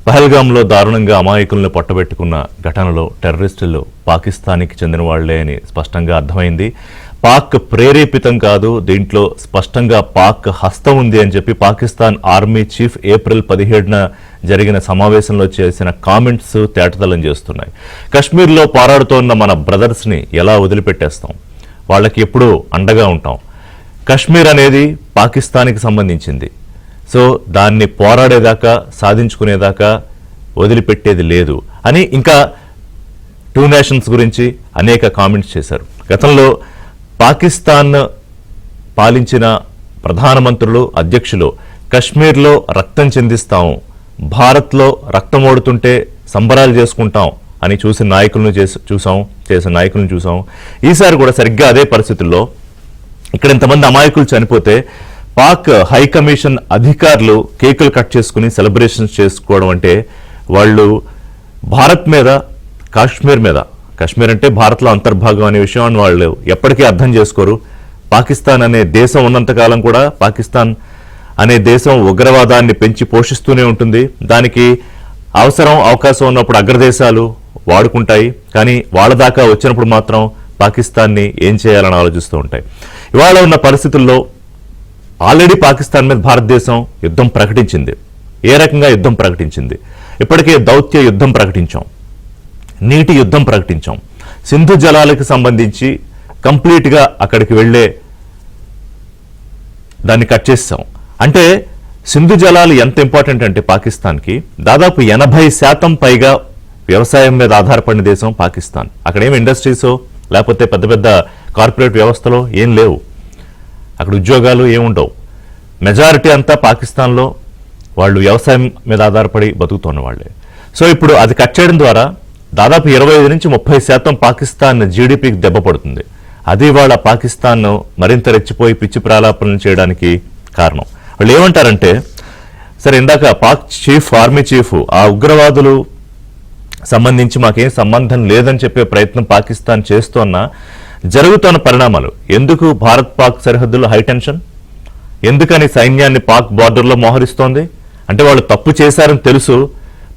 పహల్గాంలో దారుణంగా అమాయకులను పట్టబెట్టుకున్న ఘటనలో టెర్రరిస్టులు పాకిస్తాన్కి చెందిన వాళ్లే అని స్పష్టంగా అర్థమైంది. పాక్ ప్రేరేపితం కాదు, దీంట్లో స్పష్టంగా పాక్ హస్తం ఉంది అని చెప్పి పాకిస్తాన్ ఆర్మీ చీఫ్ ఏప్రిల్ 17న జరిగిన సమావేశంలో చేసిన కామెంట్స్ తేటతలం చేస్తున్నాయి. కశ్మీర్లో పోరాడుతోన్న మన బ్రదర్స్ని ఎలా వదిలిపెట్టేస్తాం? వాళ్ళకి ఎప్పుడూ అండగా ఉంటాం. కశ్మీర్ అనేది పాకిస్తాన్కి సంబంధించింది. సో దాన్ని పోరాడేదాకా, సాధించుకునేదాకా వదిలిపెట్టేది లేదు అని ఇంకా 2 నేషన్స్ గురించి అనేక కామెంట్స్ చేశారు. గతంలో పాకిస్తాన్ పాలించిన ప్రధానమంత్రులు, అధ్యక్షులు కశ్మీర్లో రక్తం చెందిస్తాం, భారత్లో రక్తం ఓడుతుంటే సంబరాలు చేసుకుంటాం అని చేసిన నాయకులను చూసాం. ఈసారి కూడా సరిగ్గా అదే పరిస్థితుల్లో ఇక్కడ ఇంతమంది అమాయకులు చనిపోతే పాక్ హై కమిషన్ అధికారులు కేకులు కట్ చేసుకుని సెలబ్రేషన్స్ చేసుకోవడం అంటే వాళ్ళు భారత్ మీద, కాశ్మీర్ మీద, కశ్మీర్ అంటే భారత్లో అంతర్భాగం అనే విషయాన్ని వాళ్ళు ఎప్పటికీ అర్థం చేసుకోరు. పాకిస్తాన్ అనే దేశం ఉన్నంతకాలం కూడా పాకిస్తాన్ అనే దేశం ఉగ్రవాదాన్ని పెంచి పోషిస్తూనే ఉంటుంది. దానికి అవకాశం ఉన్నప్పుడు అగ్రదేశాలు వాడుకుంటాయి. కానీ వాళ్ళ దాకా వచ్చినప్పుడు మాత్రం పాకిస్తాన్ని ఏం చేయాలని ఆలోచిస్తూ ఉంటాయి. ఇవాళ ఉన్న పరిస్థితుల్లో ఆల్రెడీ పాకిస్తాన్ మీద భారతదేశం యుద్ధం ప్రకటించింది. ఏ రకంగా యుద్ధం ప్రకటించింది? ఇప్పటికే దౌత్య యుద్ధం ప్రకటించాం, నీటి యుద్ధం ప్రకటించాం, సింధు జలాలకు సంబంధించి కంప్లీట్గా అక్కడికి వెళ్లే దాన్ని కట్ చేసాం. అంటే సింధు జలాలు ఎంత ఇంపార్టెంట్ అంటే పాకిస్తాన్కి దాదాపు 80% పైగా వ్యవసాయం మీద ఆధారపడిన దేశం పాకిస్తాన్. అక్కడేం ఇండస్ట్రీసో లేకపోతే పెద్ద పెద్ద కార్పొరేట్ వ్యవస్థలో ఏం లేవు, అక్కడ ఉద్యోగాలు ఏముండవు. మెజారిటీ అంతా పాకిస్తాన్లో వాళ్ళు వ్యవసాయం మీద ఆధారపడి బతుకుతున్న వాళ్ళే. సో ఇప్పుడు అది కట్ చేయడం ద్వారా దాదాపు 25 నుంచి 30% పాకిస్తాన్ జీడిపికి దెబ్బ పడుతుంది. అది వాళ్ళ పాకిస్తాన్ మరింత రెచ్చిపోయి పిచ్చి ప్రాలాపనలు చేయడానికి కారణం. వాళ్ళు ఏమంటారంటే, సరే ఇందాక పాక్ చీఫ్, ఆర్మీ చీఫ్ ఆ ఉగ్రవాదులు సంబంధించి మాకేం సంబంధం లేదని చెప్పే ప్రయత్నం పాకిస్తాన్ చేస్తోన్న జరుగుతున్న పరిణామాలు, ఎందుకు భారత్ పాక్ సరిహద్దుల్లో హై టెన్షన్, ఎందుకని సైన్యాన్ని పాక్ బార్డర్లో మోహరిస్తోంది అంటే వాళ్ళు తప్పు చేశారని తెలుసు.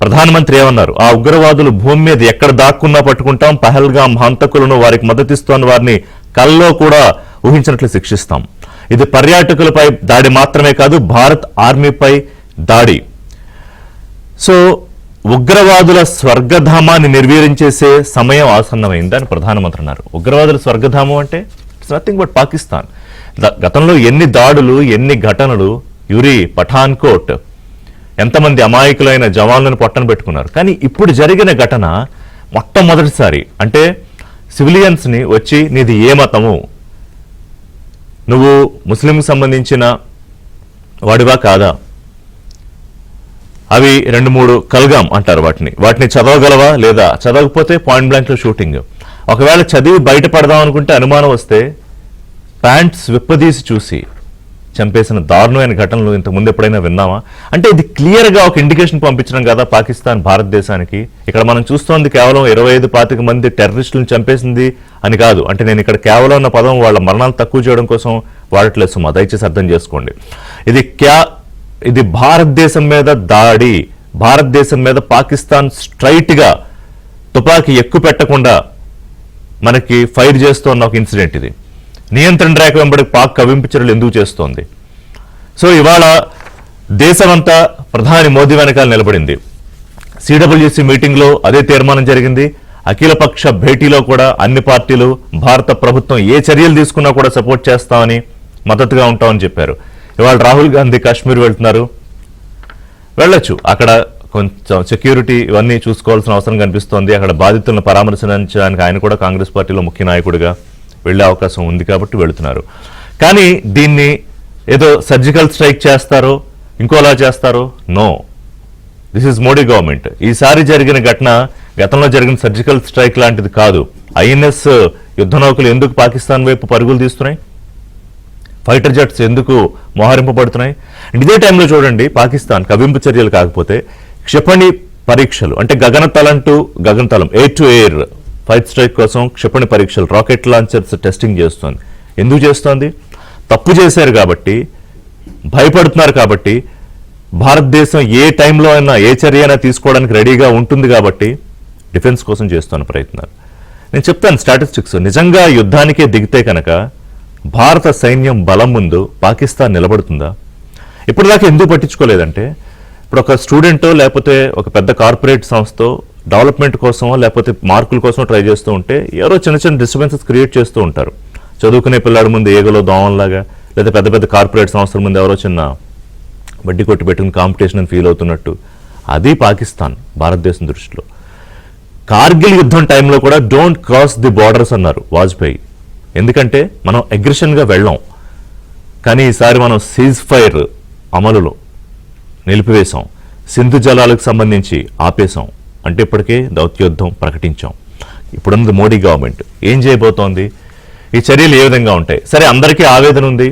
ప్రధానమంత్రి ఏమన్నారు? ఆ ఉగ్రవాదులు భూమి మీద ఎక్కడ దాక్కున్నా పట్టుకుంటాం, పహల్గాం హంతకులను, వారికి మద్దతిస్తోన్న వారిని కల్లో కూడా ఊహించినట్లు శిక్షిస్తాం. ఇది పర్యాటకులపై దాడి మాత్రమే కాదు, భారత్ ఆర్మీపై దాడి. సో ఉగ్రవాదుల స్వర్గధామాన్ని నిర్వీర్యం సమయం ఆసన్నమైందని ప్రధానమంత్రి అన్నారు. ఉగ్రవాదుల స్వర్గధామం అంటే ఇట్స్ నథింగ్ బట్ పాకిస్తాన్. గతంలో ఎన్ని దాడులు, ఎన్ని ఘటనలు, యురి, పఠాన్కోట్, ఎంతమంది అమాయకులైన జవాన్లను పొట్టన పెట్టుకున్నారు. కానీ ఇప్పుడు జరిగిన ఘటన మొట్టమొదటిసారి అంటే సివిలియన్స్ని వచ్చి నీది ఏ మతము, నువ్వు ముస్లింకి సంబంధించిన వాడివా కాదా, అవి 2-3 కల్గాం అంటారు వాటిని చదవగలవా లేదా, చదవకపోతే పాయింట్ బ్లాంక్ లో షూటింగ్. ఒకవేళ చదివి బయటపడదాం అనుకుంటే అనుమానం వస్తే ప్యాంట్స్ విప్పదీసి చూసి చంపేసిన దారుణమైన ఘటనలు ఇంతకుముందు ఎప్పుడైనా విన్నామా? అంటే ఇది క్లియర్ గా ఒక ఇండికేషన్ పంపించడం కదా పాకిస్తాన్ భారతదేశానికి. ఇక్కడ మనం చూస్తోంది కేవలం 25-25 మంది టెర్రరిస్టులను చంపేసింది అని కాదు. అంటే నేను ఇక్కడ కేవలం అన్న పదం వాళ్ళ మరణాలు తక్కువ చేయడం కోసం వాడట్లేదు సుమా, దయచేసి అర్థం చేసుకోండి. ఇది భారతదేశం మీద దాడి. భారతదేశం మీద పాకిస్తాన్ స్ట్రైట్ గా తుపాకీ ఎక్కువ పెట్టకుండా మనకి ఫైర్ చేస్తున్న ఒక ఇన్సిడెంట్ ఇది. నియంత్రణ రేఖ వెంబడి పాక్ కవింపు చర్యలు ఎందుకు చేస్తోంది? సో ఇవాళ దేశమంతా ప్రధాని మోదీ వెనకాల నిలబడింది. సిడబ్ల్యూసీ మీటింగ్ లో అదే తీర్మానం జరిగింది. అఖిలపక్ష భేటీలో కూడా అన్ని పార్టీలు భారత ప్రభుత్వం ఏ చర్యలు తీసుకున్నా కూడా సపోర్ట్ చేస్తామని, మద్దతుగా ఉంటామని చెప్పారు. ఇవాళ రాహుల్ గాంధీ కాశ్మీర్ వెళ్తున్నారు, వెళ్ళొచ్చు. అక్కడ కొంచెం సెక్యూరిటీ ఇవన్నీ చూసుకోవాల్సిన అవసరం కనిపిస్తోంది. అక్కడ బాధితులను పరామర్శించడానికి ఆయన కూడా కాంగ్రెస్ పార్టీలో ముఖ్య నాయకుడిగా వెళ్లే అవకాశం ఉంది కాబట్టి వెళుతున్నారు. కానీ దీన్ని ఏదో సర్జికల్ స్ట్రైక్ చేస్తారో ఇంకోలా చేస్తారో, no, this is Modi government. ఈసారి జరిగిన ఘటన గతంలో జరిగిన సర్జికల్ స్ట్రైక్ లాంటిది కాదు. ఐఎన్ఎస్ యుద్ధ నౌకలు ఎందుకు పాకిస్తాన్ వైపు పరుగులు తీస్తున్నాయి? ఫైటర్ జెట్స్ ఎందుకు మోహరింపబడుతున్నాయి? ఇదే టైంలో చూడండి, పాకిస్తాన్ కవింపు చర్యలు కాకపోతే క్షిపణి పరీక్షలు, అంటే గగనతలం air to air fire strike కోసం క్షిపణి పరీక్షలు, రాకెట్ లాంచర్స్ టెస్టింగ్ చేస్తోంది. ఎందుకు చేస్తోంది? తప్పు చేశారు కాబట్టి, భయపడుతున్నారు కాబట్టి, భారతదేశం ఏ టైంలో అయినా ఏ చర్య అయినా తీసుకోవడానికి రెడీగా ఉంటుంది కాబట్టి డిఫెన్స్ కోసం చేస్తున్న ప్రయత్నాలు. నేను చెప్తాను స్టాటిస్టిక్స్. నిజంగా యుద్ధానికే దిగితే కనుక భారత సైన్యం బలం ముందు పాకిస్తాన్ నిలబడుతుందా? ఇప్పటిదాకా ఎందుకు పట్టించుకోలేదంటే, ఇప్పుడు ఒక స్టూడెంట్ లేకపోతే ఒక పెద్ద కార్పొరేట్ సంస్థ డెవలప్మెంట్ కోసమో లేకపోతే మార్కుల కోసం ట్రై చేస్తూ ఉంటే ఎవరో చిన్న చిన్న డిస్టర్బెన్సెస్ క్రియేట్ చేస్తూ ఉంటారు. చదువుకునే పిల్లాడి ముందు ఏగలో దోమల్లాగా, లేదా పెద్ద పెద్ద కార్పొరేట్ సంస్థల ముందు ఎవరో చిన్న వడ్డీ కొట్టి పెట్టుకుని కాంపిటీషన్ అని ఫీల్ అవుతున్నట్టు. అది పాకిస్తాన్ భారతదేశం దృష్టిలో. కార్గిల్ యుద్ధం టైంలో కూడా డోంట్ క్రాస్ ది బార్డర్స్ అన్నారు వాజ్పేయి. ఎందుకంటే మనం అగ్రెషన్గా వెళ్ళాం, కానీ ఈసారి మనం సీజ్ ఫైర్ అమలులో నిలిపివేశాం, సింధు జలాలకు సంబంధించి ఆపేశాం, అంటే ఇప్పటికే దౌత్యోద్ధం ప్రకటించాం. ఇప్పుడున్నది మోడీ గవర్నమెంట్ ఏం చేయబోతోంది, ఈ చర్యలు ఏ విధంగా ఉంటాయి? సరే, అందరికీ ఆవేదన ఉంది,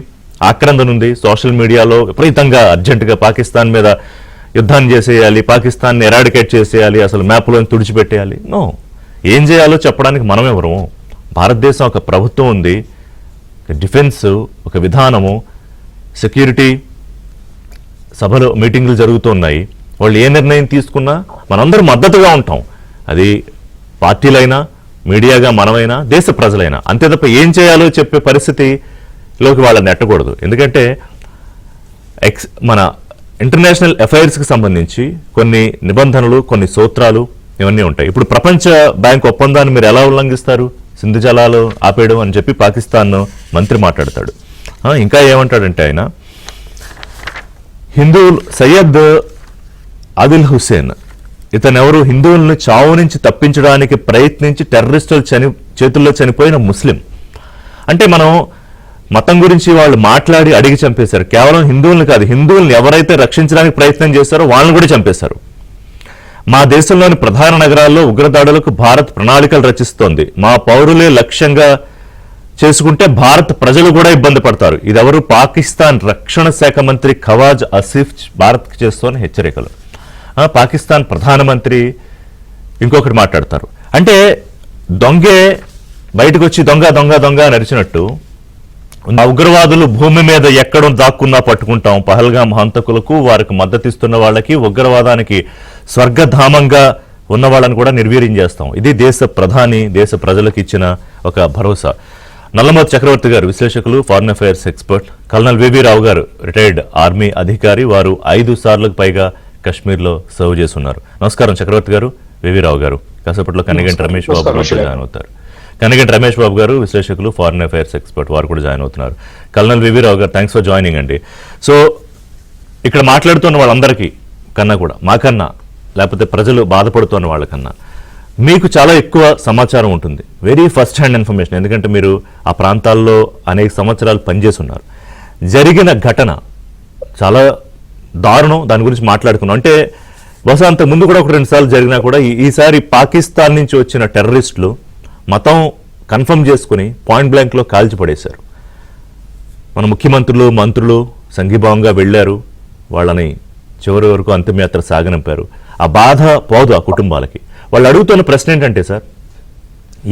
ఆక్రందన ఉంది. సోషల్ మీడియాలో విపరీతంగా అర్జెంటుగా పాకిస్తాన్ మీద యుద్ధాన్ని చేసేయాలి, పాకిస్తాన్ని ఎరాడికేట్ చేసేయాలి, అసలు మ్యాప్లో తుడిచిపెట్టేయాలి. నో, ఏం చేయాలో చెప్పడానికి మనం ఎవరము? భారతదేశం ఒక ప్రభుత్వం ఉంది, డిఫెన్స్ ఒక విధానము, సెక్యూరిటీ సభలు మీటింగ్లు జరుగుతున్నాయి. వాళ్ళు ఏ నిర్ణయం తీసుకున్నా మనందరం మద్దతుగా ఉంటాం. అది పార్టీలైనా, మీడియాగా మనమైనా, దేశ ప్రజలైనా. అంతే తప్ప ఏం చేయాలో చెప్పే పరిస్థితిలోకి వాళ్ళని నెట్టకూడదు. ఎందుకంటే మన ఇంటర్నేషనల్ అఫైర్స్కి సంబంధించి కొన్ని నిబంధనలు, కొన్ని సూత్రాలు ఇవన్నీ ఉంటాయి. ఇప్పుడు ప్రపంచ బ్యాంక్ ఒప్పందాన్ని మీరు ఎలా ఉల్లంఘిస్తారు? సింధు జలాలు ఆపేయడం అని చెప్పి పాకిస్తాన్ మంత్రి మాట్లాడతాడు. ఇంకా ఏమంటాడంటే ఆయన, హిందువులు సయ్యద్ ఆదిల్ హుసేన్ ఇతనెవరు, హిందువులను చావు నుంచి తప్పించడానికి ప్రయత్నించి టెర్రరిస్టుల చేతుల్లో చనిపోయిన ముస్లిం. అంటే మనం మతం గురించి వాళ్ళు మాట్లాడి అడిగి చంపేశారు. కేవలం హిందువులను కాదు, హిందువులను ఎవరైతే రక్షించడానికి ప్రయత్నం చేశారో వాళ్ళని కూడా చంపేశారు. మా దేశంలోని ప్రధాన నగరాల్లో ఉగ్రదాడులకు భారత్ ప్రణాళికలు రచిస్తోంది. మా పౌరులే లక్ష్యంగా చేసుకుంటే భారత్ ప్రజలు కూడా ఇబ్బంది పడతారు. ఇదెవరు? పాకిస్తాన్ రక్షణ శాఖ మంత్రి ఖవాజ్ ఆసిఫ్ భారత్కి చేస్తోన్న హెచ్చరికలు. పాకిస్తాన్ ప్రధానమంత్రి ఇంకొకటి మాట్లాడతారు. అంటే దొంగే బయటకు వచ్చి దొంగ దొంగ దొంగ నడిచినట్టు ఆ ఉగ్రవాదులు భూమి మీద ఎక్కడ దాక్కున్నా పట్టుకుంటాం. పహల్గాం హంతకులకు, వారికి మద్దతిస్తున్న వాళ్ళకి, ఉగ్రవాదానికి స్వర్గధామంగా ఉన్న వాళ్ళని కూడా నిర్వీర్యం చేస్తాం. ఇది దేశ ప్రధాని దేశ ప్రజలకు ఇచ్చిన ఒక భరోసా. నల్లమోతు చక్రవర్తి గారు విశ్లేషకులు, ఫారిన్ అఫైర్స్ ఎక్స్పర్ట్. కల్నల్ వివి రావు గారు రిటైర్డ్ ఆర్మీ అధికారి, వారు 5 సార్లకు పైగా కశ్మీర్లో సర్వ్ చేస్తున్నారు. నమస్కారం చక్రవర్తి గారు, వివి రావు గారు. కాసేపట్లో కనిగంటి రమేష్ బాబు గారు జాయిన్ అవుతారు. కనిగంటి రమేష్ బాబు గారు విశ్లేషకులు, ఫారిన్ అఫైర్స్ ఎక్స్పర్ట్, వారు కూడా జాయిన్ అవుతున్నారు. కల్నల్ వివి రావు గారు, థ్యాంక్స్ ఫర్ జాయినింగ్ అండి. సో ఇక్కడ మాట్లాడుతున్న వాళ్ళందరికీ కన్నా కూడా, మాకన్నా లేకపోతే ప్రజలు బాధపడుతున్న వాళ్ళకన్నా మీకు చాలా ఎక్కువ సమాచారం ఉంటుంది, వెరీ ఫస్ట్ హ్యాండ్ ఇన్ఫర్మేషన్. ఎందుకంటే మీరు ఆ ప్రాంతాల్లో అనేక సంవత్సరాలు పనిచేసి ఉన్నారు. జరిగిన ఘటన చాలా దారుణం, దాని గురించి మాట్లాడుకున్నాం. అంటే బహుశా అంత ముందు కూడా 1-2 సార్లు జరిగినా కూడా ఈసారి పాకిస్తాన్ నుంచి వచ్చిన టెర్రరిస్టులు మతం కన్ఫర్మ్ చేసుకుని పాయింట్ బ్లాంక్లో కాల్చి పడేశారు. మన ముఖ్యమంత్రులు, మంత్రులు సంఘీభావంగా వెళ్ళారు, వాళ్ళని చివరి వరకు అంతిమయాత్ర సాగనంపారు. ఆ బాధ పోదు ఆ కుటుంబాలకి. వాళ్ళు అడుగుతున్న ప్రశ్న ఏంటంటే, సార్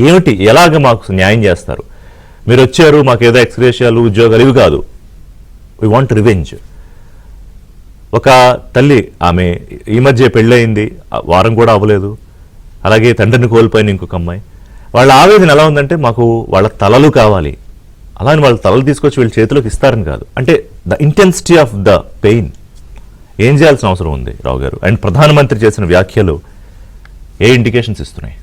ఏమిటి, ఎలాగ మాకు న్యాయం చేస్తారు? మీరు వచ్చారు, మాకు ఏదో ఎక్స్గ్రేషియాలు, ఉద్యోగాలు ఇవి కాదు, వీ వాంట్ రివెంజ్. ఒక తల్లి, ఆమె ఈ మధ్య పెళ్ళయింది, వారం కూడా అవ్వలేదు, అలాగే తండ్రిని కోల్పోయిన ఇంకొక అమ్మాయి. వాళ్ళ ఆవేదన ఎలా ఉందంటే, మాకు వాళ్ళ తలలు కావాలి. అలానే వాళ్ళ తలలు తీసుకొచ్చి వీళ్ళ చేతిలోకి ఇస్తారని కాదు. అంటే the intensity of the pain. ఏం చేయాల్సిన అవసరం ఉంది రావు గారు? అండ్ ప్రధానమంత్రి చేసిన వ్యాఖ్యలు ఏ ఇండికేషన్స్ ఇస్తున్నాయి?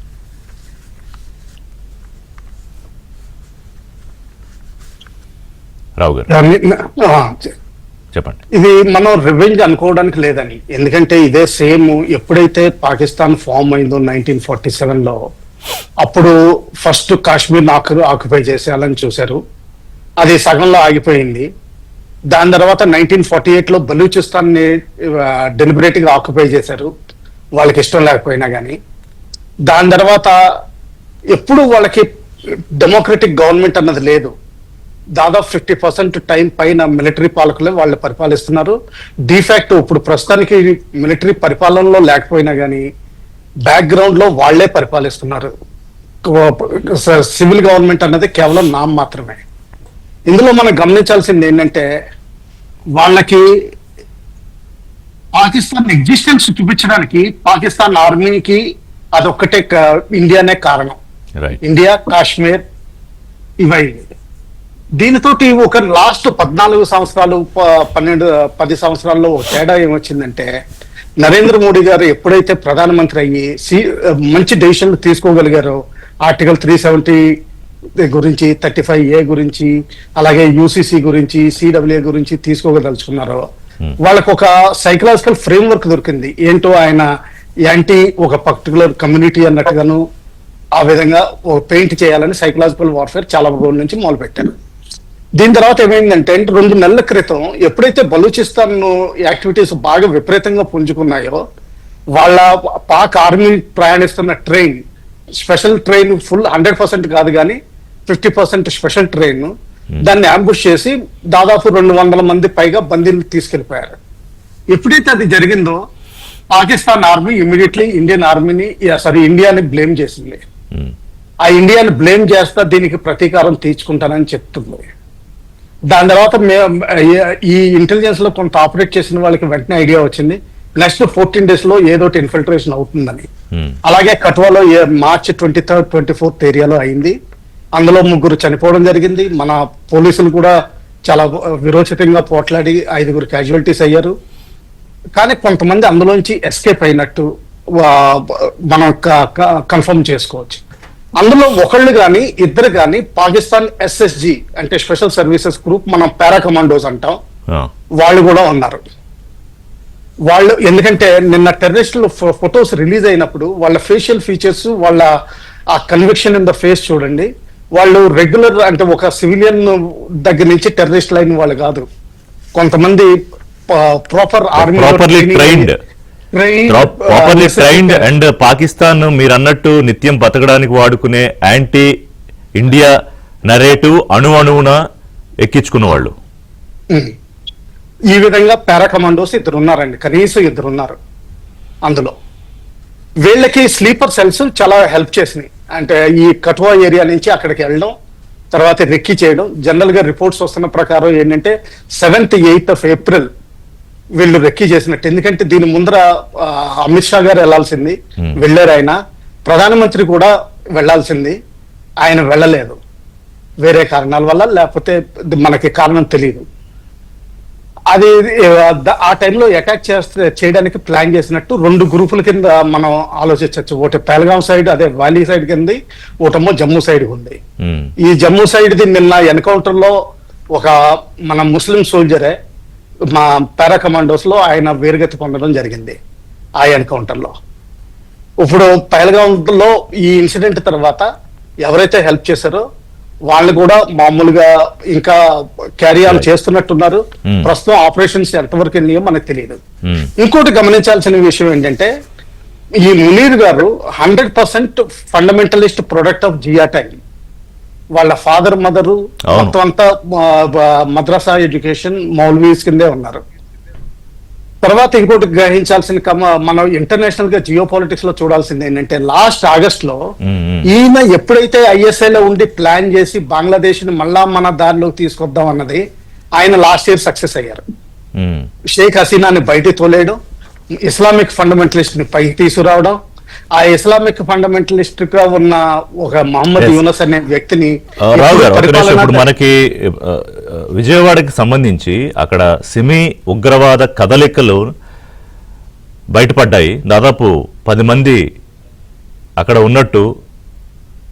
రావు గారు చెప్పండి. ఇది మనం రివెంజ్ అనుకోవడానికి లేదని, ఎందుకంటే ఇదే సేమ్ ఎప్పుడైతే పాకిస్తాన్ ఫామ్ అయిందో 1947లో, అప్పుడు ఫస్ట్ కాశ్మీర్ ఆక్యుపై చేసేయాలని చూశారు. అది సగంలో ఆగిపోయింది. దాని తర్వాత 1948లో బలూచిస్తాన్ ని డెలిబరేట్ గా ఆక్యుపై చేశారు, వాళ్ళకి ఇష్టం లేకపోయినా కానీ. దాని తర్వాత ఎప్పుడు వాళ్ళకి డెమోక్రటిక్ గవర్నమెంట్ అన్నది లేదు. దాదాపు 50% టైం పైన మిలిటరీ పాలకులే వాళ్ళు పరిపాలిస్తున్నారు. డిఫాక్ట్ ఇప్పుడు ప్రస్తుతానికి మిలిటరీ పరిపాలనలో లేకపోయినా కానీ బ్యాక్గ్రౌండ్ లో వాళ్లే పరిపాలిస్తున్నారు. సివిల్ గవర్నమెంట్ అన్నది కేవలం నామ్ మాత్రమే. ఇందులో మనం గమనించాల్సింది ఏంటంటే, వాళ్ళకి పాకిస్తాన్ ఎగ్జిస్టెన్స్ చూపించడానికి పాకిస్తాన్ ఆర్మీకి అదొక్కటే ఇండియానే కారణం. రైట్. ఇండియా, కాశ్మీర్ ఇవైంది. దీనితోటి ఒక లాస్ట్ 14 సంవత్సరాలు 10 సంవత్సరాల్లో ఒక తేడా ఏమొచ్చిందంటే, నరేంద్ర మోడీ గారు ఎప్పుడైతే ప్రధానమంత్రి అయ్యి మంచి డెసిషన్లు తీసుకోగలిగారో, ఆర్టికల్ 370 గురించి, 35A గురించి, అలాగే యూసీసీ గురించి, సిడబ్ల్యూఏ గురించి తీసుకోగదలుచుకున్నారో, వాళ్ళకు ఒక సైకలాజికల్ ఫ్రేమ్ వర్క్ దొరికింది. ఏంటో ఆయన యాంటీ ఒక పర్టికులర్ కమ్యూనిటీ అన్నట్టుగాను ఆ విధంగా పెయింట్ చేయాలని సైకలాజికల్ వార్ఫేర్ చాలా రోజుల నుంచి మొదలు పెట్టారు. దీని తర్వాత ఏమైందంటే 2 నెలల క్రితం ఎప్పుడైతే బలూచిస్తాన్ యాక్టివిటీస్ బాగా విపరీతంగా పుంజుకున్నాయో, వాళ్ళ పాక్ ఆర్మీ ప్రయాణిస్తున్న ట్రైన్, స్పెషల్ ట్రైన్ ఫుల్ 100% కాదు కానీ 50% స్పెషల్ ట్రైన్, దాన్ని అంబుష్ చేసి దాదాపు 200 మంది పైగా బందీలు తీసుకెళ్లిపోయారు. ఎప్పుడైతే అది జరిగిందో పాకిస్తాన్ ఆర్మీ ఇమీడియట్లీ ఇండియాని బ్లేమ్ చేసింది. ఆ ఇండియాని బ్లేమ్ చేస్తా దీనికి ప్రతీకారం తీర్చుకుంటానని చెప్తుంది. దాని తర్వాత ఈ ఇంటెలిజెన్స్ లో కొంత ఆపరేట్ చేసిన వాళ్ళకి వెంటనే ఐడియా వచ్చింది, నెక్స్ట్ 14 days లో ఏదోటి ఇన్ఫిల్ట్రేషన్ అవుతుందని. అలాగే కఠువాలో మార్చ్ 23rd, 24th ఏరియాలో అయింది. అందులో 3 చనిపోవడం జరిగింది. మన పోలీసులు కూడా చాలా విరోచితంగా పోట్లాడి 5 క్యాజువాలిటీస్ అయ్యారు. కానీ కొంతమంది అందులోంచి ఎస్కేప్ అయినట్టు మనం కన్ఫర్మ్ చేసుకోవచ్చు. అందులో ఒకళ్ళు కానీ ఇద్దరు కానీ పాకిస్తాన్ SSG అంటే స్పెషల్ సర్వీసెస్ గ్రూప్, మనం పారా కమాండోస్ అంటాం, వాళ్ళు కూడా ఉన్నారు. వాళ్ళు ఎందుకంటే నిన్న టెర్రరిస్టుల ఫొటోస్ రిలీజ్ అయినప్పుడు వాళ్ళ ఫేషియల్ ఫీచర్స్, వాళ్ళ ఆ కన్విక్షన్ ఇన్ ద ఫేస్ చూడండి. వాళ్ళు రెగ్యులర్ అంటే ఒక సివిలియన్ దగ్గర నుంచి టెర్రరిస్ట్ లైన్ వాళ్ళు కాదు. కొంతమంది proper army trained and Pakistan మీరు అన్నట్టు నిత్యం బతకడానికి వాడుకునే యాంటీ ఇండియా నరేటివ్ అణువున ఎక్కించుకున్న వాళ్ళు. ఈ విధంగా పారా కమాండోస్ 2 ఉన్నారండి, కనీసం 2 ఉన్నారు. అందులో వీళ్ళకి స్లీపర్ సెల్స్ చాలా హెల్ప్ చేసినాయి. అంటే ఈ కఠువా ఏరియా నుంచి అక్కడికి వెళ్ళడం, తర్వాత రెక్కి చేయడం. జనరల్ గా రిపోర్ట్స్ వస్తున్న ప్రకారం ఏంటంటే 7th, 8th ఏప్రిల్ వీళ్ళు రెక్కి చేసినట్టు. ఎందుకంటే దీని ముందర అమిత్ షా గారు వెళ్లాల్సింది, వెళ్ళారు. ఆయన ప్రధానమంత్రి కూడా వెళ్లాల్సింది, ఆయన వెళ్ళలేదు వేరే కారణాల వల్ల, లేకపోతే మనకి కారణం తెలియదు. అది ఆ టైంలో అటాక్ చేయడానికి ప్లాన్ చేసినట్టు 2 గ్రూపుల కింద మనం ఆలోచించవచ్చు. ఒకటి పెహల్గాం సైడ్, అదే వ్యాలీ సైడ్ కింద, ఒకటేమో జమ్మూ సైడ్ ఉంది. ఈ జమ్మూ సైడ్ ది నిన్న ఎన్కౌంటర్ లో ఒక మన ముస్లిం సోల్జరే మా పారా కమాండోస్ లో ఆయన వీరగతి పొందడం జరిగింది ఆ ఎన్కౌంటర్ లో. ఇప్పుడు పెహల్గాం లో ఈ ఇన్సిడెంట్ తర్వాత ఎవరైతే హెల్ప్ చేశారో వాళ్ళు కూడా మామూలుగా ఇంకా క్యారీ ఆన్ చేస్తున్నట్టున్నారు. ప్రస్తుతం ఆపరేషన్స్ ఎంతవరకు వెళ్ళినాయో మనకు తెలియదు. ఇంకోటి గమనించాల్సిన విషయం ఏంటంటే, ఈ మునీర్ గారు 100% ఫండమెంటలిస్ట్ ప్రొడక్ట్ ఆఫ్ జియాటై. వాళ్ళ ఫాదర్, మదరు మొత్తం అంతా మద్రసా ఎడ్యుకేషన్, మౌల్వీస్ కిందే ఉన్నారు. తర్వాత ఇంకోటి గ్రహించాల్సిన మనం ఇంటర్నేషనల్ గా జియో పాలిటిక్స్ లో చూడాల్సింది ఏంటంటే, లాస్ట్ ఆగస్ట్ లో ఈయన ఎప్పుడైతే ISI లో ఉండి ప్లాన్ చేసి బంగ్లాదేశ్ ని మళ్ళా మన దారిలోకి తీసుకొద్దాం అన్నది, ఆయన లాస్ట్ ఇయర్ సక్సెస్ అయ్యారు. షేక్ హసీనాని బయటికి తోలేయడం, ఇస్లామిక్ ఫండమెంటలిస్ట్ ని పైకి తీసుకురావడం, ఆ ఇస్లామిక్ ఫండమెంటలిస్ట్ గా ఉన్న ఒక మహమ్మద్ యూనస్ అనే వ్యక్తిని. రావు గారు, ఇప్పుడు మనకి విజయవాడకి సంబంధించి అక్కడ సిమి ఉగ్రవాద కదలికలు బయటపడ్డాయి. దాదాపు 10 మంది అక్కడ ఉన్నట్టు,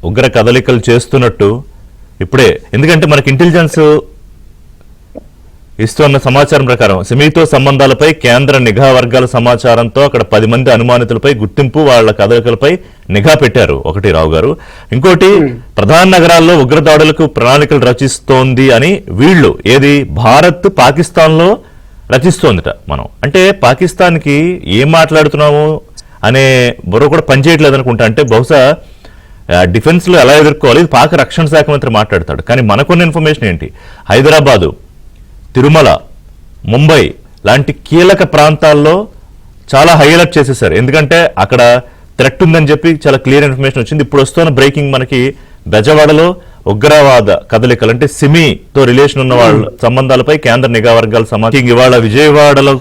ఉగ్ర కదలికలు చేస్తున్నట్టు ఇప్పుడే. ఎందుకంటే మనకి ఇంటెలిజెన్స్ ఇస్తున్న సమాచారం ప్రకారం సిమితో సంబంధాలపై కేంద్ర నిఘా వర్గాల సమాచారంతో అక్కడ 10 మంది అనుమానితులపై గుర్తింపు, వాళ్ళ కదలికలపై నిఘా పెట్టారు. ఒకటి రావు గారు, ఇంకోటి ప్రధాన నగరాల్లో ఉగ్రదాడులకు ప్రణాళికలు రచిస్తోంది అని వీళ్ళు, ఏది భారత్ పాకిస్తాన్ లో రచిస్తోందిట. మనం అంటే పాకిస్తాన్ కి ఏం మాట్లాడుతున్నాము అనే బుర్ర కూడా పనిచేయట్లేదు అనుకుంటా. అంటే బహుశా డిఫెన్స్ లో ఎలా ఎదుర్కోవాలి పాక్ రక్షణ శాఖ మంత్రి మాట్లాడతాడు. కానీ మనకున్న ఇన్ఫర్మేషన్ ఏంటి, హైదరాబాదు, తిరుమల, ముంబై లాంటి కీలక ప్రాంతాల్లో చాలా హై అలర్ట్ చేసేసారు. ఎందుకంటే అక్కడ థ్రెట్ ఉందని చెప్పి చాలా క్లియర్ ఇన్ఫర్మేషన్ వచ్చింది. ఇప్పుడు వస్తున్న బ్రేకింగ్ మనకి బెజవాడలో ఉగ్రవాద కదలికలు అంటే సిమితో రిలేషన్ ఉన్న వాళ్ళ సంబంధాలపై కేంద్ర నిఘా వర్గాల సమాచారం. ఇవాళ విజయవాడలో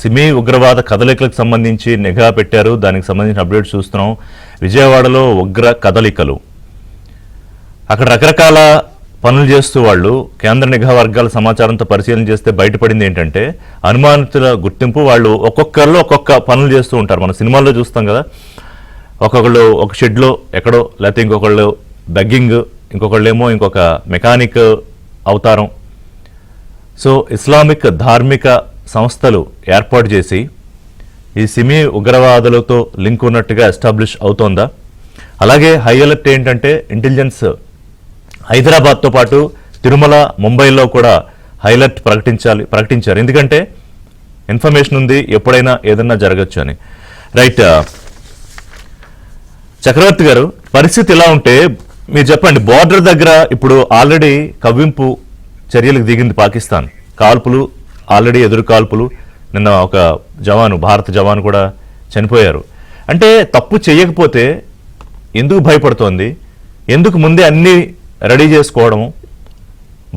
సిమీ ఉగ్రవాద కదలికలకు సంబంధించి నిఘా పెట్టారు. దానికి సంబంధించిన అప్డేట్స్ చూస్తున్నాం. విజయవాడలో ఉగ్ర కదలికలు, అక్కడ రకరకాల పనులు చేస్తూ వాళ్ళు కేంద్ర నిఘా వర్గాల సమాచారంతో పరిశీలన చేస్తే బయటపడింది ఏంటంటే అనుమానితుల గుర్తింపు. వాళ్ళు ఒక్కొక్కరిలో ఒక్కొక్క పనులు చేస్తూ ఉంటారు. మన సినిమాల్లో చూస్తాం కదా, ఒక్కొక్కళ్ళు ఒక షెడ్లో ఎక్కడో, లేకపోతే ఇంకొకళ్ళు బెగ్గింగ్, ఇంకొకళ్ళేమో ఇంకొక మెకానిక్ అవతారం. సో ఇస్లామిక్ ధార్మిక సంస్థలు ఏర్పాటు చేసి ఈ సిమీ ఉగ్రవాదులతో లింక్ ఉన్నట్టుగా ఎస్టాబ్లిష్ అవుతోందా? అలాగే హై అలర్ట్ ఏంటంటే ఇంటెలిజెన్స్ హైదరాబాద్తో పాటు తిరుమల, ముంబైలో కూడా హై అలర్ట్ ప్రకటించారు. ఎందుకంటే ఇన్ఫర్మేషన్ ఉంది, ఎప్పుడైనా ఏదన్నా జరగచ్చు అని. రైట్, చక్రవర్తి గారు, పరిస్థితి ఇలా ఉంటే మీరు చెప్పండి. బోర్డర్ దగ్గర ఇప్పుడు ఆల్రెడీ కవ్వింపు చర్యలకు దిగింది పాకిస్తాన్. కాల్పులు, ఆల్రెడీ ఎదురు కాల్పులు. నిన్న ఒక జవాను, భారత జవాను కూడా చనిపోయారు. అంటే తప్పు చేయకపోతే ఎందుకు భయపడుతోంది? ఎందుకు ముందే అన్నీ రెడీ చేసుకోవడం,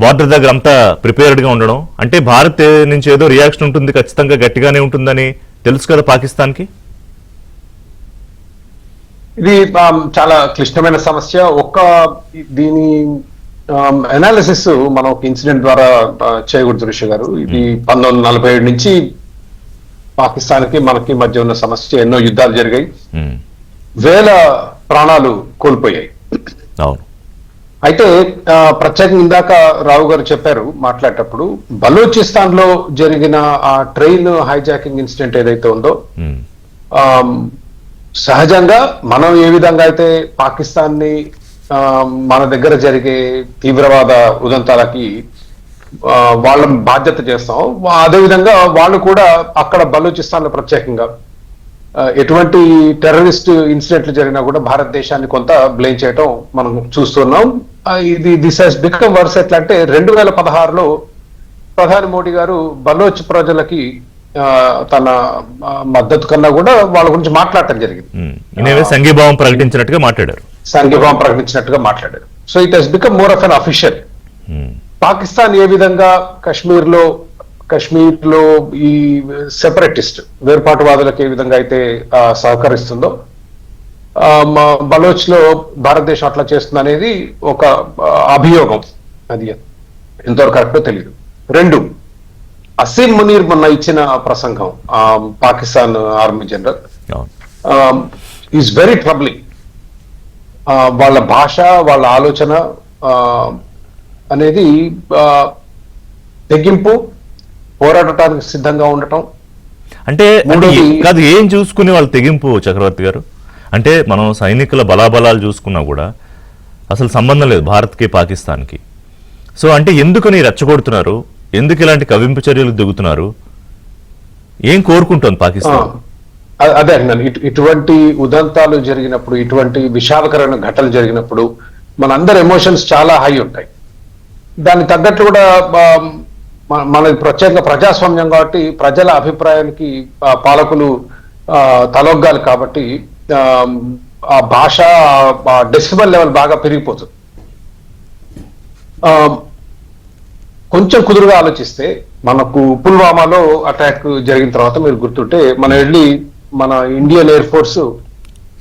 బార్డర్ దగ్గర అంతా ప్రిపేర్డ్గా ఉండడం? అంటే భారత్ నుంచి ఏదో రియాక్షన్ ఉంటుంది, ఖచ్చితంగా గట్టిగానే ఉంటుందని తెలుసు కదా పాకిస్తాన్కి. ఇది చాలా క్లిష్టమైన సమస్య. దీని అనాలిసిస్ మనం ఒక ఇన్సిడెంట్ ద్వారా చేయకూడదు ఋషి గారు. ఇది 1947 నుంచి పాకిస్తాన్కి మనకి మధ్య ఉన్న సమస్య. ఎన్నో యుద్ధాలు జరిగాయి, వేల ప్రాణాలు కోల్పోయాయి. అవును. అయితే ప్రత్యేకంగా ఇందాక రావు గారు చెప్పారు మాట్లాడేటప్పుడు, బలూచిస్తాన్ లో జరిగిన ఆ ట్రైన్ హైజాకింగ్ ఇన్సిడెంట్ ఏదైతే ఉందో, సహజంగా మనం ఏ విధంగా అయితే పాకిస్తాన్ ని మన దగ్గర జరిగే తీవ్రవాద ఉదంతాలకి వాళ్ళ బాధ్యత చేస్తాం, అదేవిధంగా వాళ్ళు కూడా అక్కడ బలూచిస్తాన్ లో ప్రత్యేకంగా ఎటువంటి టెర్రరిస్ట్ ఇన్సిడెంట్లు జరిగినా కూడా భారతదేశాన్ని కొంత బ్లేమ్ చేయటం మనం చూస్తున్నాం. This has become worse. ఎట్లా అంటే 2016లో ప్రధాని మోడీ గారు బలోచ్ ప్రజలకి తన మద్దతు కన్నా కూడా వాళ్ళ గురించి మాట్లాడటం జరిగింది. సంఘీభావం ప్రకటించినట్టుగా మాట్లాడారు. So it has become more of unofficial. Pakistan ఏ విధంగా కశ్మీర్లో ఈ సెపరేటిస్ట్ వేర్పాటువాదులకు ఏ విధంగా అయితే సహకరిస్తుందో, బలోచ్ లో భారతదేశం అట్లా చేస్తుంది అనేది ఒక అభియోగం. అది ఎంతవరకు కరెక్టో తెలియదు. 2, అసీం మునీర్ మొన్న ఇచ్చిన ప్రసంగం, Pakistan army general, is very troubling. వాళ్ళ భాష, వాళ్ళ ఆలోచన అనేది తెగింపు, పోరాడటానికి సిద్ధంగా ఉండటం. అంటే కాదు, ఏం చూసుకుని వాళ్ళు తెగింపు చక్రవర్తి గారు? అంటే మనం సైనికుల బలాబలాలు చూసుకున్నా కూడా అసలు సంబంధం లేదు భారత్కి పాకిస్తాన్కి. సో అంటే ఎందుకని రెచ్చగొడుతున్నారు? ఎందుకు ఇలాంటి కవింపు చర్యలు దిగుతున్నారు? ఏం కోరుకుంటుంది పాకిస్తాన్? అదే అంటున్నాను, ఇటువంటి ఉదంతాలు జరిగినప్పుడు, ఇటువంటి విషాదకరమైన ఘటనలు జరిగినప్పుడు మనందరి ఎమోషన్స్ చాలా హై ఉంటాయి. దానికి తగ్గట్టు కూడా మనది ప్రత్యేకంగా ప్రజాస్వామ్యం కాబట్టి ప్రజల అభిప్రాయానికి పాలకులు తలొగ్గాలి. కాబట్టి ఆ భాష, డెసిబల్ లెవెల్ బాగా పెరిగిపోతుంది. కొంచెం కుదురుగా ఆలోచిస్తే, మనకు పుల్వామాలో అటాక్ జరిగిన తర్వాత మీరు గుర్తుంటే మన ఇండియన్ ఎయిర్ ఫోర్స్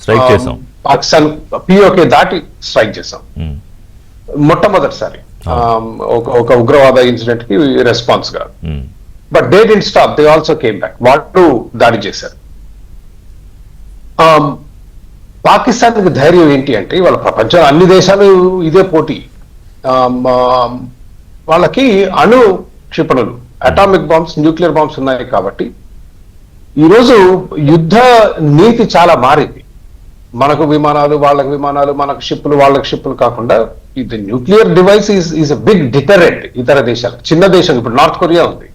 స్ట్రైక్ చేసాం, పాకిస్తాన్ పిఓకే దాటి స్ట్రైక్ చేసాం మొట్టమొదటిసారి ఒక ఉగ్రవాద ఇన్సిడెంట్ కి రెస్పాన్స్ గా. But they didn't stop, they also came back. వాళ్ళు దాడి చేశారు. పాకిస్తాన్ కి ధైర్యం ఏంటి అంటే, వాళ్ళ ప్రపంచంలో అన్ని దేశాలు ఇదే పోటీ. వాళ్ళకి అణు క్షిపణులు, అటామిక్ బాంబ్స్, న్యూక్లియర్ బాంబ్స్ ఉన్నాయి. కాబట్టి ఈరోజు యుద్ధ నీతి చాలా మారింది. మనకు విమానాలు, వాళ్ళకు విమానాలు, మనకు షిప్పులు, వాళ్ళకు షిప్పులు కాకుండా ఇది nuclear device is a big deterrent ఇతర దేశాలకు. చిన్న దేశం ఇప్పుడు నార్త్ కొరియా ఉంది,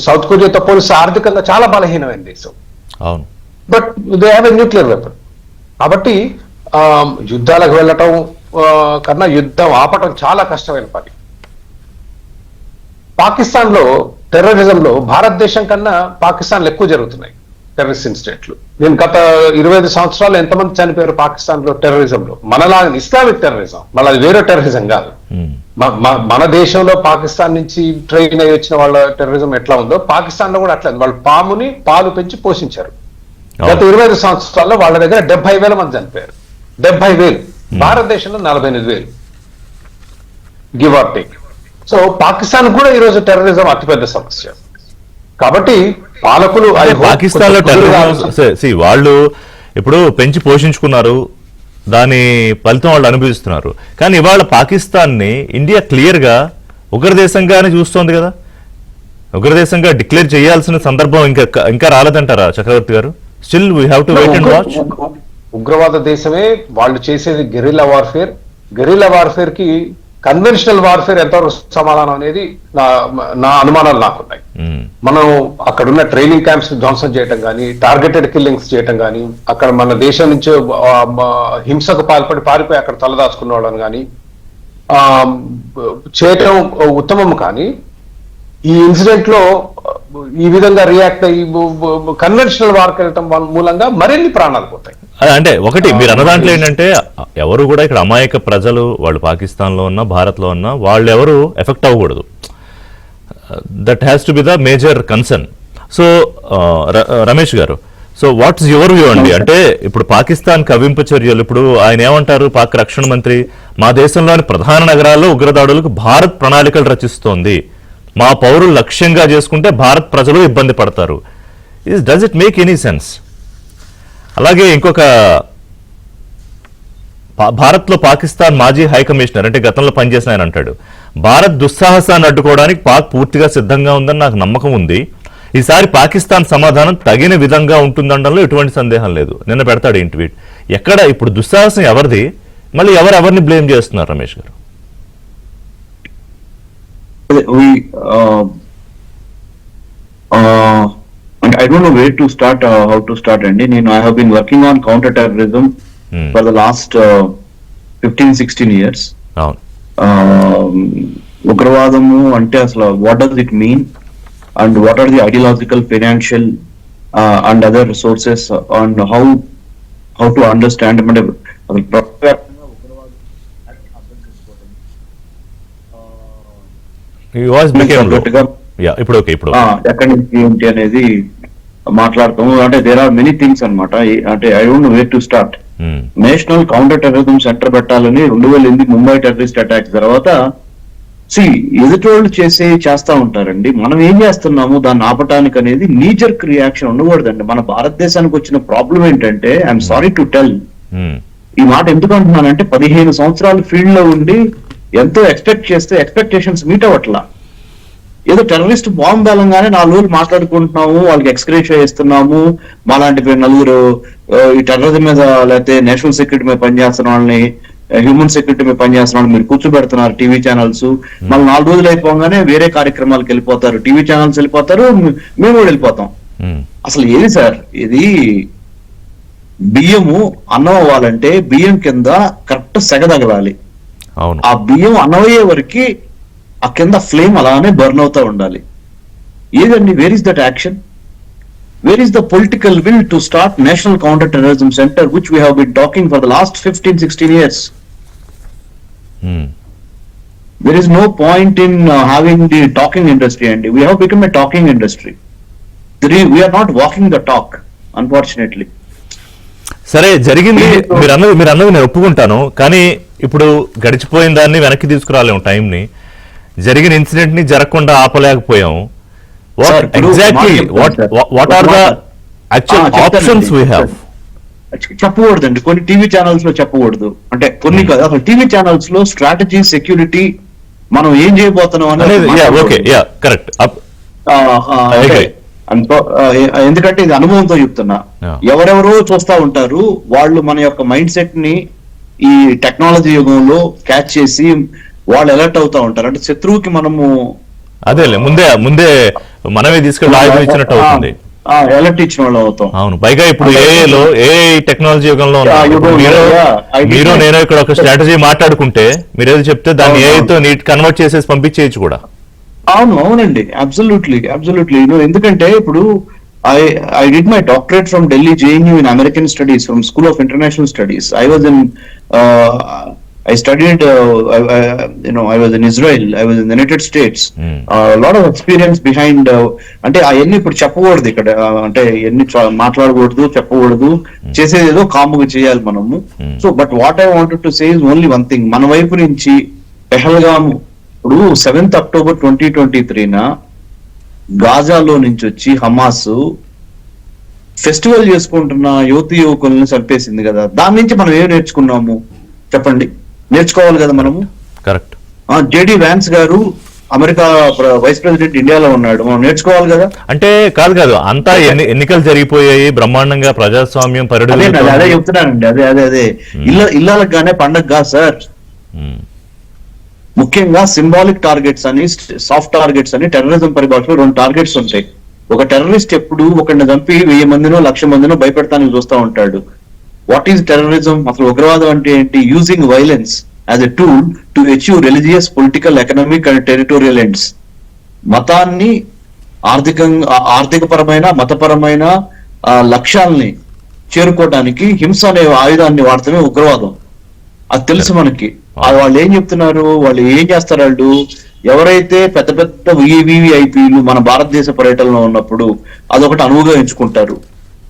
సౌత్ కొరియాతో పోలిస్తే ఆర్థికంగా చాలా బలహీనమైన దేశం. But they have a nuclear weapon. కాబట్టి యుద్ధాలకు వెళ్ళటం కన్నా యుద్ధం ఆపటం చాలా కష్టమైన పని. పాకిస్తాన్ లో టెర్రరిజంలో భారతదేశం కన్నా పాకిస్తాన్లో ఎక్కువ జరుగుతున్నాయి టెర్రరిస్ట్ ఇన్సిడెంట్లు. నేను గత 25 సంవత్సరాలు ఎంతమంది చనిపోయారు పాకిస్తాన్ లో టెర్రరిజంలో? మనలాగా ఇస్లామిక్ టెర్రరిజం, మళ్ళీ అది వేరే టెర్రరిజం కాదు. మన దేశంలో పాకిస్తాన్ నుంచి ట్రైన్ అయ్యి వచ్చిన వాళ్ళ టెర్రరిజం ఎట్లా ఉందో పాకిస్తాన్ లో కూడా అట్లా ఉంది. వాళ్ళు పాముని పాలు పెంచి పోషించారు. గత 25 సంవత్సరాల్లో వాళ్ళ దగ్గర 70,000 మంది చనిపోయారు. 70,000. భారతదేశంలో 48,000 give or take. So Pakistan కూడా ఈరోజు టెర్రరిజం అతిపెద్ద సమస్య. కాబట్టి పాలకులు పాకిస్తాన్ లో టెర్రరిజం వాళ్ళు ఇప్పుడు పెంచి పోషించుకున్నారు, దాని ఫలితం వాళ్ళు అనుభవిస్తున్నారు. కానీ ఇవాళ పాకిస్తాన్ని ఇండియా క్లియర్ గా ఉగ్రదేశంగానే చూస్తోంది కదా. ఉగ్రదేశంగా డిక్లేర్ చేయాల్సిన సందర్భం ఇంకా రాలేదంటారా Chakravarthi garu? Still we have to wait and watch. ఉగ్రవాద దేశమే వాళ్ళు చేసేది గెరిల్లా వార్ఫేర్. గెరిల్లా వార్ఫేర్ కి కన్వెన్షనల్ వార్ఫేర్ ఎంతవరకు సమాధానం అనేది నా అనుమానాలు నాకున్నాయి. మనం అక్కడున్న ట్రైనింగ్ క్యాంప్స్ ధ్వంసం చేయటం కానీ, టార్గెటెడ్ కిల్లింగ్స్ చేయటం కానీ, అక్కడ మన దేశం నుంచి హింసకు పారిపోయి అక్కడ తలదాచుకున్న వాళ్ళని కానీ చేయటం ఉత్తమం. కానీ ఈ ఇన్సిడెంట్ లో ఈ విధంగా రియాక్ట్ అయ్యి కన్వెన్షనల్ వార్కి వెళ్ళటం మూలంగా మరిన్ని ప్రాణాలు పోతాయి. అంటే ఒకటి మీరు అన్న దాంట్లో ఏంటంటే ఎవరు కూడా ఇక్కడ అమాయక ప్రజలు, వాళ్ళు పాకిస్తాన్ లో ఉన్నా భారత్ లో ఉన్నా, వాళ్ళు ఎవరు ఎఫెక్ట్ అవ్వకూడదు. That has to be the major concern. So Ramesh గారు, సో వాట్స్ యువర్ వ్యూ అండి? అంటే ఇప్పుడు పాకిస్తాన్ కవింపు చర్యలు, ఇప్పుడు ఆయన ఏమంటారు, పాక్ రక్షణ మంత్రి, మా దేశంలోని ప్రధాన నగరాల్లో ఉగ్రదాడులకు భారత్ ప్రణాళికలు రచిస్తోంది, మా పౌరులు లక్ష్యంగా చేసుకుంటే భారత్ ప్రజలు ఇబ్బంది పడతారు. Does it make any sense? అలాగే ఇంకొక భారత్లో పాకిస్తాన్ మాజీ హై కమిషనర్, అంటే గతంలో పనిచేసిన ఆయన అంటాడు, భారత్ దుస్సాహసాన్ని అడ్డుకోవడానికి పాక్ పూర్తిగా సిద్ధంగా ఉందని నాకు నమ్మకం ఉంది, ఈసారి పాకిస్తాన్ సమాధానం తగిన విధంగా ఉంటుందనడంలో ఎటువంటి సందేహం లేదు. నిన్న పెడతాడు ఈ ట్వీట్. ఎక్కడ ఇప్పుడు దుస్సాహసం ఎవరిది? మళ్ళీ ఎవరిని బ్లేమ్ చేస్తున్నారు రమేష్ గారు? And I don't know where to start, how to start, and I have been working on counter-terrorism for the last 15-16 years. Ugravadamu ante asla what does it mean, and what are the ideological, financial and other resources on how to understand ఇప్పుడు ఎక్కడి నుంచి ఏంటి అనేది మాట్లాడతాము. అంటే there are many things అన్నమాట. అంటే I don't know where to start. National counter terrorism centre పెట్టాలని 2008 ముంబై టెర్రరిస్ట్ అటాక్ తర్వాత ఎదుటోళ్ళు చేస్తా ఉంటారండి. మనం ఏం చేస్తున్నాము దాన్ని ఆపటానికి అనేది నీజర్క్ రియాక్షన్ ఉండకూడదండి. మన భారతదేశానికి వచ్చిన ప్రాబ్లం ఏంటంటే, ఐఎమ్ సారీ టు టెల్, ఈ మాట ఎందుకు అంటున్నానంటే, 15 సంవత్సరాలు ఫీల్డ్ లో ఉండి ఎంతో ఎక్స్పెక్ట్ చేస్తే ఎక్స్పెక్టేషన్స్ మీట్ అవ్వట్లా. ఏదో టెర్రరిస్ట్ బాంబు బలంగానే 4 రోజులు మాట్లాడుకుంటున్నాము, వాళ్ళకి ఎక్స్గ్రేషియా ఇస్తున్నాము, మాలాంటి నలుగురు ఈ టెర్రరిజం మీద లేకపోతే నేషనల్ సెక్యూరిటీ మీద పనిచేస్తున్న వాళ్ళని, హ్యూమన్ సెక్యూరిటీ మీద పనిచేస్తున్న వాళ్ళు మీరు కూర్చోబెడుతున్నారు టీవీ ఛానల్స్. మళ్ళీ 4 రోజులు అయిపోగానే వేరే కార్యక్రమాలకు వెళ్ళిపోతారు, టీవీ ఛానల్స్ వెళ్ళిపోతారు, మేము కూడా వెళ్ళిపోతాం. అసలు ఏది సార్ ఇది? బియ్యము అన్నం అవ్వాలంటే బియ్యం కింద కరెక్ట్ సెగ తగలాలి. ఆ బియ్యం అన్నమయ్యే వరకు ఆ కింద ఫ్లేమ్ అలానే బర్న్ అవుతా ఉండాలి. ఏదండి, where is that action? Where is the political will to start national counter terrorism centre which we have been talking for the last 15-16 years? There is no point in having the talking industry, and we have become a talking industry. We are not walking the talk, unfortunately. సరే, జరిగింది మీరు అన్నది నేను ఒప్పుకుంటాను. కానీ ఇప్పుడు గడిచిపోయిన దాన్ని వెనక్కి తీసుకురాలేము, టైంని. జరిగిన ఇన్సిడెంట్ ని జరగకుండా ఆపలేకపోయాం. What are the actual options we have? చెప్పకూడదండి, కొన్ని టీవీ ఛానల్స్ లో చెప్పకూడదు. అంటే కొన్ని కాదు, అసలు టీవీ ఛానల్స్ లో స్ట్రాటజీ, సెక్యూరిటీ, మనం ఏం చేయబోతున్నాం అనేది కరెక్ట్. ఎందుకంటే ఇది అనుభవంతో చెప్తున్నా. ఎవరెవరో చూస్తా ఉంటారు, వాళ్ళు మన యొక్క మైండ్ సెట్ ని ఈ టెక్నాలజీ యుగంలో క్యాచ్ చేసి వాళ్ళు అలర్ట్ అవుతా ఉంటారు. అంటే శత్రువుకి మనము అదేలే ముందే మనమే తీసుకెళ్ళి ఆయుధం ఇచ్చినట్టు అవుతుంది, అలర్ట్ ఇచ్చిన వాళ్ళు అవుతాం. అవును, పైగా ఇప్పుడు ఏఐ టెక్నాలజీ యుగంలో మీరు నేను ఇక్కడ ఒక స్ట్రాటజీ మాట్లాడుకుంటే మీరు ఏదో చెప్తే దాన్ని ఏఐతో కన్వర్ట్ చేసేసి పంపించేయచ్చు కూడా. అవునండి, అబ్సల్యూట్లీ. ఎందుకంటే ఇప్పుడు I did my doctorate from Delhi JNU in American Studies from School of International Studies. I was in I studied, I was in Israel, I was in the United States. A lot of experience behind, అంటే అవన్నీ ఇప్పుడు చెప్పకూడదు ఇక్కడ, అంటే ఎన్ని మాట్లాడకూడదు, చెప్పకూడదు, చేసేది ఏదో కాముగా చేయాలి మనము. So but what I wanted to say is only one thing, మన వైపు నుంచి పెహల్గాము ఇప్పుడు 7th October 2023 గాజాలో నుంచి వచ్చి హమాస్ ఫెస్టివల్ చేసుకుంటున్న యువతి యువకులను చంపేసింది కదా, దాని నుంచి మనం ఏం నేర్చుకున్నాము చెప్పండి? నేర్చుకోవాలి కదా మనము. కరెక్ట్. జేడి వ్యాన్స్ గారు అమెరికా వైస్ ప్రెసిడెంట్ ఇండియాలో ఉన్నాడు, మనం నేర్చుకోవాలి కదా. అంటే కాదు అంతా ఎన్నికలు జరిగిపోయాయి బ్రహ్మాండంగా, ప్రజాస్వామ్యం పరిణామం. అదే చెప్తున్నానండి, అదే ఇళ్ళకి గానే పండగ కాదు సార్. ముఖ్యంగా సింబాలిక్ టార్గెట్స్ అని, సాఫ్ట్ టార్గెట్స్ అని టెర్రరిజం పరిభాషలో 2 టార్గెట్స్ ఉంటాయి. ఒక టెర్రరిస్ట్ ఎప్పుడు ఒకరిని చంపి 1000 మందినో 1,00,000 మందినో భయపెడతానికి చూస్తూ ఉంటాడు. What is terrorism? అసలు ఉగ్రవాదం అంటే ఏంటి? Using violence as a tool to achieve religious, political, economic and territorial ends. మతాన్ని ఆర్థికపరమైన, మతపరమైన లక్ష్యాలని చేరుకోవడానికి హింస అనే ఆయుధాన్ని వాడటమే ఉగ్రవాదం. అది తెలుసు మనకి. వాళ్ళు ఏం చెప్తున్నారు, వాళ్ళు ఏం చేస్తారు, వాళ్ళు ఎవరైతే పెద్ద పెద్ద వివిఐపీలు మన భారతదేశ పర్యటనలో ఉన్నప్పుడు అదొకటి అనువుగా ఎంచుకుంటారు.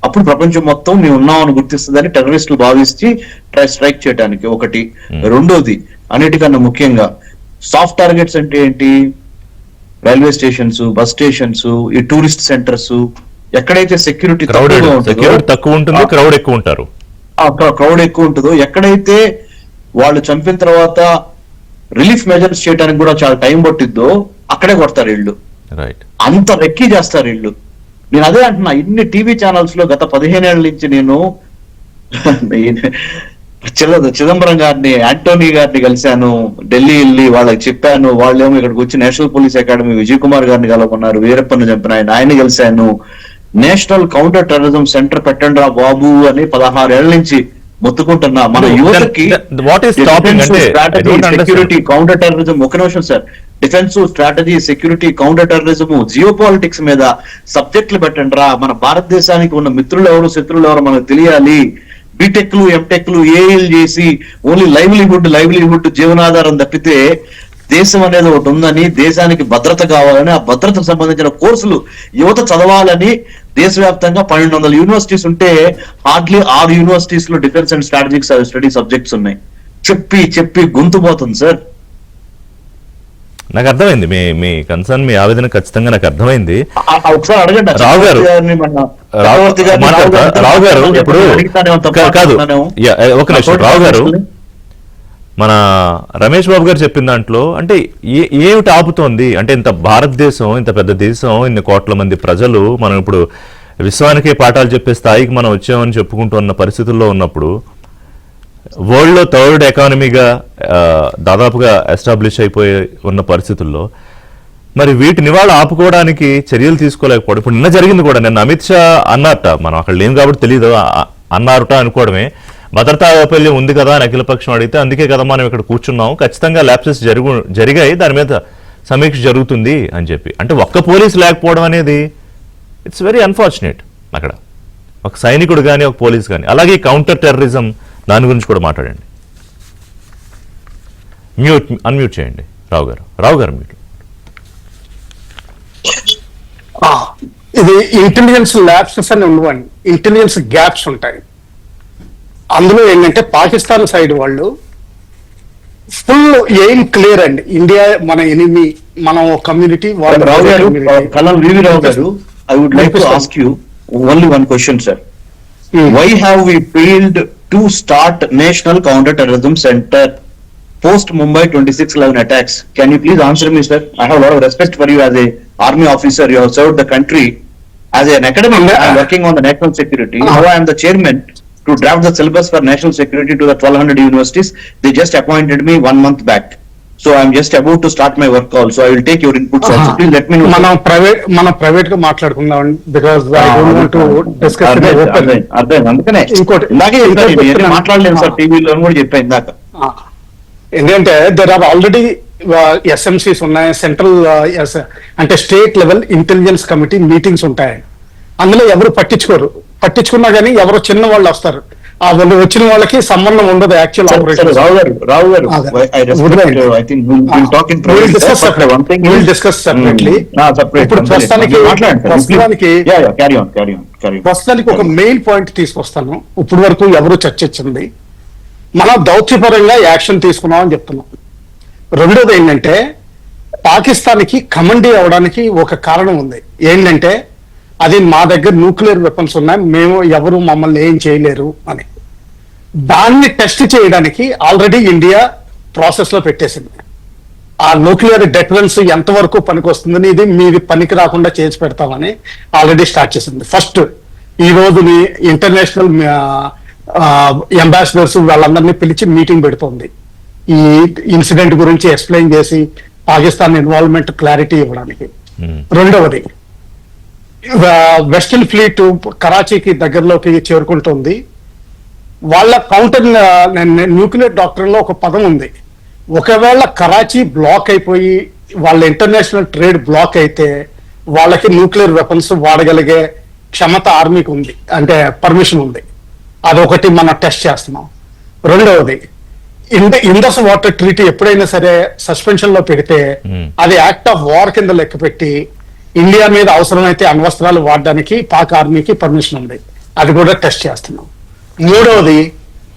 అప్పుడు ప్రపంచం మొత్తం మేము ఉన్నామని గుర్తిస్తుందని టెర్రరిస్టులు భావించి స్ట్రైక్ చేయడానికి ఒకటి. రెండోది, అన్నిటికన్నా ముఖ్యంగా సాఫ్ట్ టార్గెట్స్ అంటే ఏంటి? రైల్వే స్టేషన్స్, బస్ స్టేషన్స్, ఈ టూరిస్ట్ సెంటర్స్, ఎక్కడైతే సెక్యూరిటీ తక్కువ ఉంటుంది, క్రౌడ్ ఎక్కువ ఉంటారు, క్రౌడ్ ఎక్కువ ఉంటుందో, ఎక్కడైతే వాళ్ళు చంపిన తర్వాత రిలీఫ్ మెజర్స్ చేయడానికి కూడా చాలా టైం పట్టిద్దో అక్కడే కొడతారు వీళ్ళు. అంత రెక్కీ చేస్తారు వీళ్ళు. నేను అదే అంటున్నా, ఇన్ని టీవీ ఛానల్స్ లో గత 15 ఏళ్ల నుంచి నేను చిదంబరం గారిని, యాంటోనీ గారిని కలిశాను, ఢిల్లీ వెళ్ళి వాళ్ళకి చెప్పాను. వాళ్ళేమో ఇక్కడికి వచ్చి national police academy Vijay Kumar గారిని కలవకున్నారు, వీరప్పని చంపిన ఆయన్ని కలిశాను. నేషనల్ కౌంటర్ టెర్రరిజం సెంటర్ పెట్టండి రా బాబు అని 16 ఏళ్ల నుంచి మొత్తుకుంటున్నా. మన యువతకి సెక్యూరిటీ, కౌంటర్ టెర్రరిజం, ఒక నిమిషం sir, defence strategy, security, counter terrorism, geo politics మీద సబ్జెక్టులు పెట్టండి రా. మన భారతదేశానికి ఉన్న మిత్రులు ఎవరు, శత్రువులు ఎవరు మనకు తెలియాలి. బీటెక్లు, ఎంటెక్లు, ఏఎల్ చేసి ఓన్లీ లైవ్లీహుడ్ జీవనాధారం తప్పితే దేశం అనేది ఒకటి ఉందని, దేశానికి భద్రత కావాలని, ఆ భద్రతకు సంబంధించిన కోర్సులు యువత చదవాలని దేశవ్యాప్తంగా 1200 యూనివర్సిటీస్ ఉంటే హార్డ్లీ 6 యూనివర్సిటీస్ లో defence and strategic study subjects ఉన్నాయి. చెప్పి గొంతు పోతుంది సార్. నాకు అర్థమైంది మీ కన్సర్న్, మీ ఆవేదన ఖచ్చితంగా నాకు అర్థమైంది. ఒకసారి అడగండి రావు గారు. ఇప్పుడు కాదు, ఒక నిమిషం. రావు గారు, మన రమేష్ బాబు గారు చెప్పిన దాంట్లో అంటే ఏమిటి ఆపుతోంది అంటే, ఇంత భారతదేశం, ఇంత పెద్ద దేశం, ఇన్ని కోట్ల మంది ప్రజలు, మనం ఇప్పుడు విశ్వానికే పాఠాలు చెప్పే స్థాయికి మనం వచ్చామని చెప్పుకుంటున్న పరిస్థితుల్లో ఉన్నప్పుడు, వరల్డ్ లో 3rd ఎకానమీగా దాదాపుగా ఎస్టాబ్లిష్ అయిపోయి ఉన్న పరిస్థితుల్లో మరి వీటిని వాళ్ళు ఆపుకోవడానికి చర్యలు తీసుకోలేకపోవడం. ఇప్పుడు నిన్న జరిగింది కూడా, నిన్న అమిత్ షా అన్నారట, మనం అక్కడ లేం కాబట్టి తెలియదు, అన్నారట అనుకోవడమే, భద్రతా వైఫల్యం ఉంది కదా అని అఖిలపక్షం అడిగితే, అందుకే కదా మనం ఇక్కడ కూర్చున్నాం, ఖచ్చితంగా ల్యాప్సెస్ జరిగాయి, దాని మీద సమీక్ష జరుగుతుంది అని చెప్పి. అంటే ఒక్క పోలీసు లేకపోవడం అనేది ఇట్స్ వెరీ అన్ఫార్చునేట్. అక్కడ ఒక సైనికుడు కానీ, ఒక పోలీస్ కానీ. అలాగే కౌంటర్ టెర్రరిజం, దాని గురించి కూడా మాట్లాడండి. అన్మ్యూట్ చేయండి రావు గారు మ్యూట్. ఇది ఇంటెలిజెన్స్ ల్యాప్సెస్ అని ఉండవండి, ఇంటెలిజెన్స్ గ్యాప్స్ ఉంటాయి. అందులో ఏంటంటే పాకిస్తాన్ సైడ్ వాళ్ళు ఫుల్ ఎయిమ్ క్లియర్ అండి, ఇండియా మన ఎనిమి, మనం community. I would like to ask you only one question, sir. Why have we failed to start National Counter-Terrorism Center post Mumbai 26/11 attacks? Can you please answer me, sir? I have a lot of respect for you as a army officer. You have served the country. As an academic, I am working on the national security. Now I am the chairman to draft the syllabus for national security to the 1200 universities. They just appointed me 1 month back. So I am just about to start my work also. I will take your inputs also. Please let me know. మనం private గా మాట్లాడుకుందాం, because I don't want to discuss it open. అందుకనే ఇంకోటి మాట్లాడలేను sir, టీవీలో కూడా చెప్పాను ఇందాక. ఎందుకంటే దేర్ ఆర్ ఆల్రెడీ ఎస్ఎంసీస్ ఉన్నాయి, సెంట్రల్ అంటే state level intelligence committee meetings ఉంటాయి. అందులో ఎవరు పట్టించుకోరు, పట్టించుకున్నా కానీ ఎవరో చిన్న వాళ్ళు వస్తారు. ఆ వాళ్ళు వచ్చిన వాళ్ళకి సంబంధం ఉండదు యాక్చువల్ సరే, ఆపరేషన్. రావు గారు అదే. I respect, I think we'll talk in private, but one thing is- discuss separately. separate. ఇప్పుడు ప్రస్తుతానికి మాట్లాడండి sir. ప్రస్తుతానికి Yeah, carry on. ప్రస్తుతానికి ఒక మెయిన్ పాయింట్ తీసుకొస్తాను. ఇప్పుడు వరకు ఎవరు చర్చించింది, మనం దౌత్యపరంగా యాక్షన్ తీసుకున్నాం అని చెప్తున్నాం. రెండోది ఏంటంటే పాకిస్తాన్కి కమండీ అవడానికి ఒక కారణం ఉంది. ఏంటంటే అది మా దగ్గర న్యూక్లియర్ వెపన్స్ ఉన్నాయి, మేము ఎవరు మమ్మల్ని ఏం చేయలేరు అని. దాన్ని టెస్ట్ చేయడానికి ఆల్రెడీ ఇండియా ప్రాసెస్ లో పెట్టేసింది. ఆ న్యూక్లియర్ డెటరెన్స్ ఎంతవరకు పనికి వస్తుందని, ఇది మీది పనికి రాకుండా చేసి పెడతామని ఆల్రెడీ స్టార్ట్ చేసింది. ఫస్ట్ ఈ రోజుని ఇంటర్నేషనల్ అంబాసిడర్స్ వాళ్ళందరినీ పిలిచి మీటింగ్ పెడుతోంది ఈ ఇన్సిడెంట్ గురించి ఎక్స్ప్లెయిన్ చేసి పాకిస్తాన్ ఇన్వాల్వ్మెంట్ క్లారిటీ ఇవ్వడానికి. రెండవది వెస్టర్న్ ఫ్లీట్ కరాచీకి దగ్గరలోకి చేరుకుంటుంది. వాళ్ళ కౌంటర్ న్యూక్లియర్ డాక్టర్ లో ఒక పదం ఉంది, ఒకవేళ కరాచీ బ్లాక్ అయిపోయి వాళ్ళ ఇంటర్నేషనల్ ట్రేడ్ బ్లాక్ అయితే వాళ్ళకి న్యూక్లియర్ వెపన్స్ వాడగలిగే క్షమత ఆర్మీకి ఉంది, అంటే పర్మిషన్ ఉంది. అదొకటి మనం టెస్ట్ చేస్తున్నాం. రెండవది ఇండస్ వాటర్ ట్రీటీ ఎప్పుడైనా సరే సస్పెన్షన్ లో పెడితే అది యాక్ట్ ఆఫ్ వార్ కింద లెక్క పెట్టి ఇండియా మీద అవసరమైతే అణ్వస్త్రాలు వాడడానికి పాక్ ఆర్మీకి పర్మిషన్ ఉంది, అది కూడా టెస్ట్ చేస్తున్నాం. మూడవది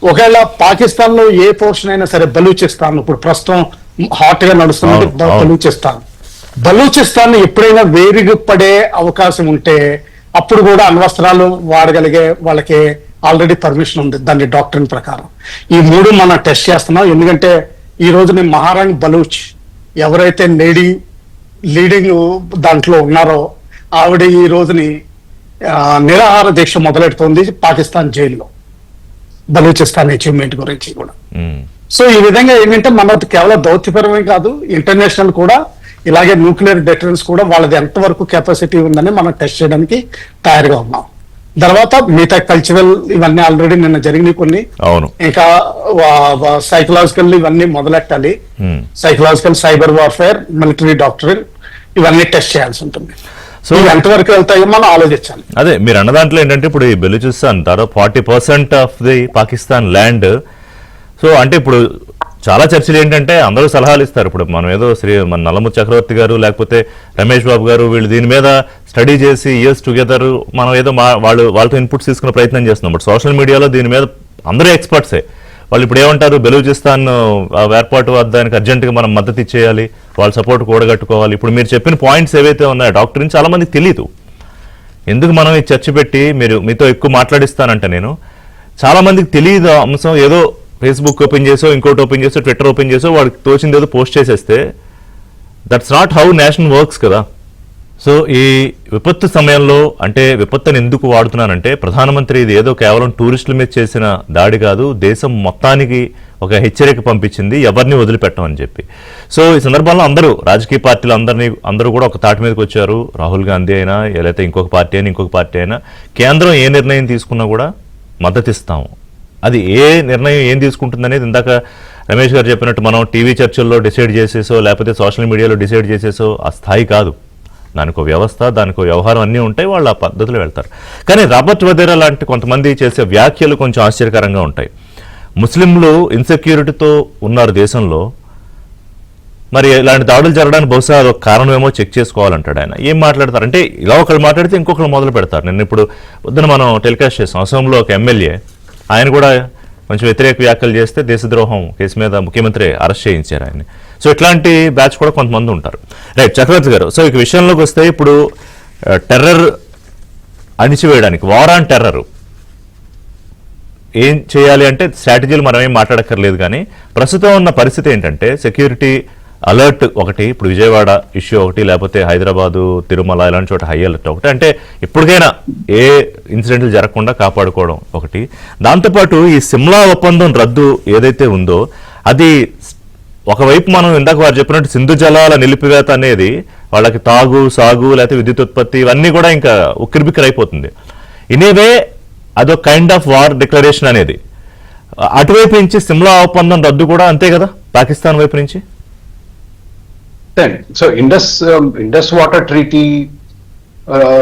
ఒకవేళ పాకిస్తాన్ లో ఏ పోర్షన్ అయినా సరే, బలూచిస్తాన్ ఇప్పుడు ప్రస్తుతం హాట్ గా నడుస్తున్నది బలూచిస్తాన్ ఎప్పుడైనా వేరుగుపడే అవకాశం ఉంటే అప్పుడు కూడా అణ్వస్త్రాలు వాడగలిగే వాళ్ళకి ఆల్రెడీ పర్మిషన్ ఉంది దాని డాక్టరీన్ ప్రకారం. ఈ మూడు మనం టెస్ట్ చేస్తున్నాం. ఎందుకంటే ఈ రోజు నేను మహారాణి బలూచ్ ఎవరైతే లీడింగ్ దాంట్లో ఉన్నారో ఆవిడ ఈ రోజుని నిరాహార దీక్ష మొదలెడుతోంది పాకిస్తాన్ జైల్లో, బలూచిస్తాన్ అచీవ్మెంట్ గురించి కూడా. సో ఈ విధంగా ఏంటంటే మనది కేవలం దౌత్యపరమే కాదు, ఇంటర్నేషనల్ కూడా ఇలాగే న్యూక్లియర్ డెటరెన్స్ కూడా వాళ్ళది ఎంతవరకు కెపాసిటీ ఉందని మనం టెస్ట్ చేయడానికి తయారుగా ఉన్నాం. తర్వాత మిగతా కల్చరల్ ఇవన్నీ ఆల్రెడీ నిన్న జరిగినాయి కొన్ని. అవును. ఇంకా సైకలాజికల్ ఇవన్నీ మొదలెట్టాలి. Psychological, cyber warfare, military doctrine ఇవన్నీ టెస్ట్ చేయాల్సి ఉంటుంది. సో ఎంతవరకు వెళ్తాయో మనం ఆలోచించాలి. అదే మీరు అన్న దాంట్లో ఏంటంటే ఇప్పుడు ఈ బెలూచిస్తాన్ దాదాపు 40% of the Pakistan land. So అంటే ఇప్పుడు చాలా చర్చలు ఏంటంటే అందరూ సలహాలు ఇస్తారు. ఇప్పుడు మనం ఏదో మన నల్లమూరి చక్రవర్తి గారు లేకపోతే రమేష్ బాబు గారు వీళ్ళు దీని మీద స్టడీ చేసి ఇయర్స్ టుగెదర్ మనం ఏదో వాళ్ళతో ఇన్పుట్స్ తీసుకునే ప్రయత్నం చేస్తున్నాం. బట్ సోషల్ మీడియాలో దీని మీద అందరూ ఎక్స్పర్ట్సే. వాళ్ళు ఇప్పుడు ఏమంటారు, బెలూచిస్తాన్ ఏర్పాటు దానికి అర్జెంటుగా మనం మద్దతు ఇచ్చేయాలి, వాళ్ళ సపోర్ట్ కూడగట్టుకోవాలి. ఇప్పుడు మీరు చెప్పిన పాయింట్స్ ఏవైతే ఉన్నాయో డాక్టరీన్ చాలా మందికి తెలియదు. ఎందుకు మనం ఈ చర్చ పెట్టి మీతో ఎక్కువ మాట్లాడిస్తానంటే నేను చాలా మందికి తెలియదు అంశం. ఏదో ఫేస్బుక్ ఓపెన్ చేసో, ఇంకోటి ఓపెన్ చేసో, ట్విట్టర్ ఓపెన్ చేసో వాడికి తోచింది ఏదో పోస్ట్ చేసేస్తే that's not how nation works కదా. సో ఈ విపత్తు సమయంలో అంటే విపత్తుని ఎందుకు వాడుతున్నానంటే ప్రధానమంత్రి ఇది ఏదో కేవలం టూరిస్టుల మీద చేసిన దాడి కాదు, దేశం మొత్తానికి ఒక హెచ్చరిక పంపించింది, ఎవరిని వదిలిపెట్టమని చెప్పి. సో ఈ సందర్భంలో అందరూ రాజకీయ పార్టీలు అందరూ కూడా ఒక తాటి మీదకి వచ్చారు. రాహుల్ గాంధీ అయినా లేకపోతే ఇంకొక పార్టీ అయినా కేంద్రం ఏ నిర్ణయం తీసుకున్నా కూడా మద్దతిస్తాము. అది ఏ నిర్ణయం ఏం తీసుకుంటుందనేది ఇందాక రమేష్ గారు చెప్పినట్టు మనం టీవీ చర్చల్లో డిసైడ్ చేసేసో లేకపోతే సోషల్ మీడియాలో డిసైడ్ చేసేసో ఆ స్థాయి కాదు. దానికో వ్యవస్థ, దానికో వ్యవహారం అన్నీ ఉంటాయి, వాళ్ళు ఆ పద్ధతిలో వెళ్తారు. కానీ రాబర్ట్ వధేరా లాంటి కొంతమంది చేసే వ్యాఖ్యలు కొంచెం ఆశ్చర్యకరంగా ఉంటాయి. ముస్లింలు ఇన్సెక్యూరిటీతో ఉన్నారు దేశంలో, మరి ఇలాంటి దాడులు జరగడానికి బహుశా అదొక కారణమేమో చెక్ చేసుకోవాలంటాడు ఆయన. ఏం మాట్లాడతారు అంటే ఇలా ఒకళ్ళు మాట్లాడితే ఇంకొకరు మొదలు పెడతారు. నిన్న ఇప్పుడు పొద్దున మనం టెలికాస్ట్ చేస్తాం, అసోంలో ఒక ఎమ్మెల్యే ఆయన కూడా కొంచెం వ్యతిరేక వ్యాఖ్యలు చేస్తే దేశద్రోహం కేసు మీద ముఖ్యమంత్రి అరెస్ట్ చేయించారు ఆయన్ని. సో ఇట్లాంటి బ్యాచ్ కూడా కొంతమంది ఉంటారు. రైట్ చక్రవర్తి గారు, సో ఈ విషయంలోకి వస్తే ఇప్పుడు టెర్రర్ అణిచివేయడానికి వార్ ఆన్ టెర్రర్ ఏం చేయాలి అంటే స్ట్రాటజీలు మనం ఏం మాట్లాడక్కర్లేదు. కానీ ప్రస్తుతం ఉన్న పరిస్థితి ఏంటంటే సెక్యూరిటీ అలర్ట్ ఒకటి, ఇప్పుడు విజయవాడ ఇష్యూ ఒకటి, లేకపోతే హైదరాబాదు, తిరుమల ఇలాంటి చోట హై అలర్ట్ ఒకటి, అంటే ఇప్పటికైనా ఏ ఇన్సిడెంట్లు జరగకుండా కాపాడుకోవడం ఒకటి. దాంతోపాటు ఈ సిమ్లా ఒప్పందం రద్దు ఏదైతే ఉందో అది ఒకవైపు మనం ఇందాక వారు చెప్పినట్టు సింధు జలాల నిలిపివేత అనేది వాళ్ళకి తాగు, సాగు, లేకపోతే విద్యుత్ ఉత్పత్తి ఇవన్నీ కూడా ఇంకా ఉక్కిరిబిక్కిరైపోతుంది. ఇనేవే అదొక కైండ్ ఆఫ్ వార్ డిక్లరేషన్ అనేది. అటువైపు నుంచి సిమ్లా ఒప్పందం రద్దు కూడా అంతే కదా పాకిస్తాన్ వైపు నుంచి. సో ఇండస్ వాటర్ ట్రీటీ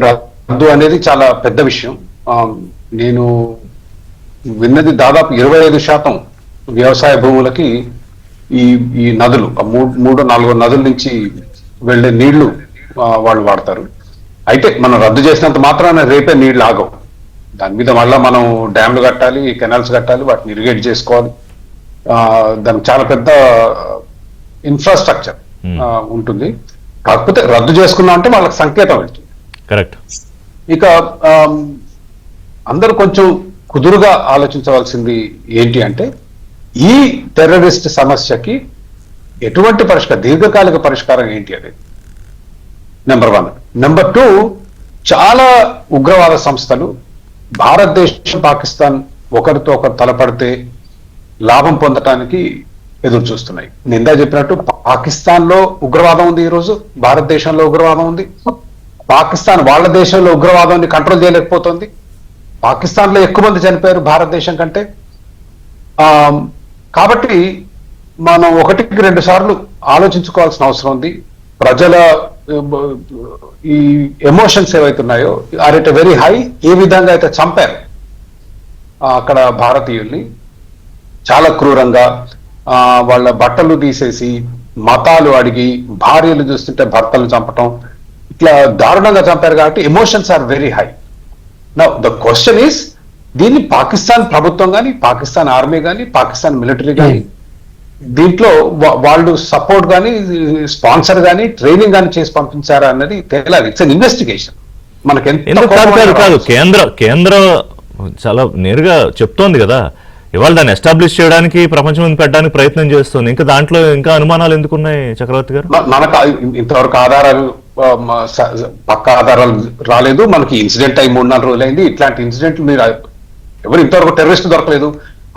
రద్దు అనేది చాలా పెద్ద విషయం. నేను విన్నది దాదాపు 25% వ్యవసాయ భూములకి ఈ ఈ నదులు 3-4 నదుల నుంచి వెళ్లే నీళ్లు వాళ్ళు వాడతారు. అయితే మనం రద్దు చేసినంత మాత్రాన రేపే నీళ్లు ఆగవు. దాని మీద మళ్ళా మనం డ్యామ్లు కట్టాలి, కెనాల్స్ కట్టాలి, వాటిని ఇరిగేట్ చేసుకోవాలి. దానికి చాలా పెద్ద ఇన్ఫ్రాస్ట్రక్చర్ ఉంటుంది. కాకపోతే రద్దు చేసుకున్నా అంటే వాళ్ళకి సంకేతం వెళ్తుంది. కరెక్ట్. ఇక అందరూ కొంచెం కుదురుగా ఆలోచించవలసింది ఏంటి అంటే, ఈ టెర్రరిస్ట్ సమస్యకి ఎటువంటి దీర్ఘకాలిక పరిష్కారం ఏంటి అనేది నెంబర్ 1. నెంబర్ 2, చాలా ఉగ్రవాద సంస్థలు భారతదేశం, పాకిస్తాన్ ఒకరితో ఒకరు తలపడితే లాభం పొందటానికి ఎదురు చూస్తున్నాయి. నిందా చెప్పినట్టు పాకిస్తాన్ లో ఉగ్రవాదం ఉంది, ఈరోజు భారతదేశంలో ఉగ్రవాదం ఉంది. పాకిస్తాన్ వాళ్ళ దేశంలో ఉగ్రవాదాన్ని కంట్రోల్ చేయలేకపోతుంది. పాకిస్తాన్ లో ఎక్కువ మంది చనిపోయారు భారతదేశం కంటే. కాబట్టి మనం 1-2 సార్లు ఆలోచించుకోవాల్సిన అవసరం ఉంది. ప్రజల ఈ ఎమోషన్స్ ఏవైతున్నాయో ఆర్ ఎట్ వెరీ హై. ఏ విధంగా అయితే చంపారు అక్కడ భారతీయుల్ని చాలా క్రూరంగా, వాళ్ళ బట్టలు తీసేసి, మతాలు అడిగి, భార్యలు చూస్తుంటే భర్తలు చంపటం, ఇట్లా దారుణంగా చంపారు. కాబట్టి emotions are very high. Now the question is, దీన్ని పాకిస్తాన్ ప్రభుత్వం కానీ, పాకిస్తాన్ ఆర్మీ కానీ, పాకిస్తాన్ మిలిటరీ కానీ దీంట్లో వాళ్ళు సపోర్ట్ కానీ, స్పాన్సర్ కానీ, ట్రైనింగ్ కానీ చేసి పంపించారా అన్నది తేలాలి. It's an investigation. మనకి కాదు, కేంద్రం చాలా నేరుగా చెప్తోంది కదా, ఇవాళ దాన్ని ఎస్టాబ్లిష్ చేయడానికి, ప్రపంచం ముందు పెట్టడానికి ప్రయత్నం చేస్తుంది. ఇంకా దాంట్లో ఇంకా అనుమానాలు ఎందుకున్నాయి చక్రవర్తి గారు? మనకు ఇంతవరకు ఆధారాలు, పక్క ఆధారాలు రాలేదు. మనకి ఇన్సిడెంట్ అయి 3-4 రోజులైంది. ఇట్లాంటి ఇన్సిడెంట్లు మీరు ఎవరు ఇంతవరకు టెర్రరిస్ట్ దొరకలేదు.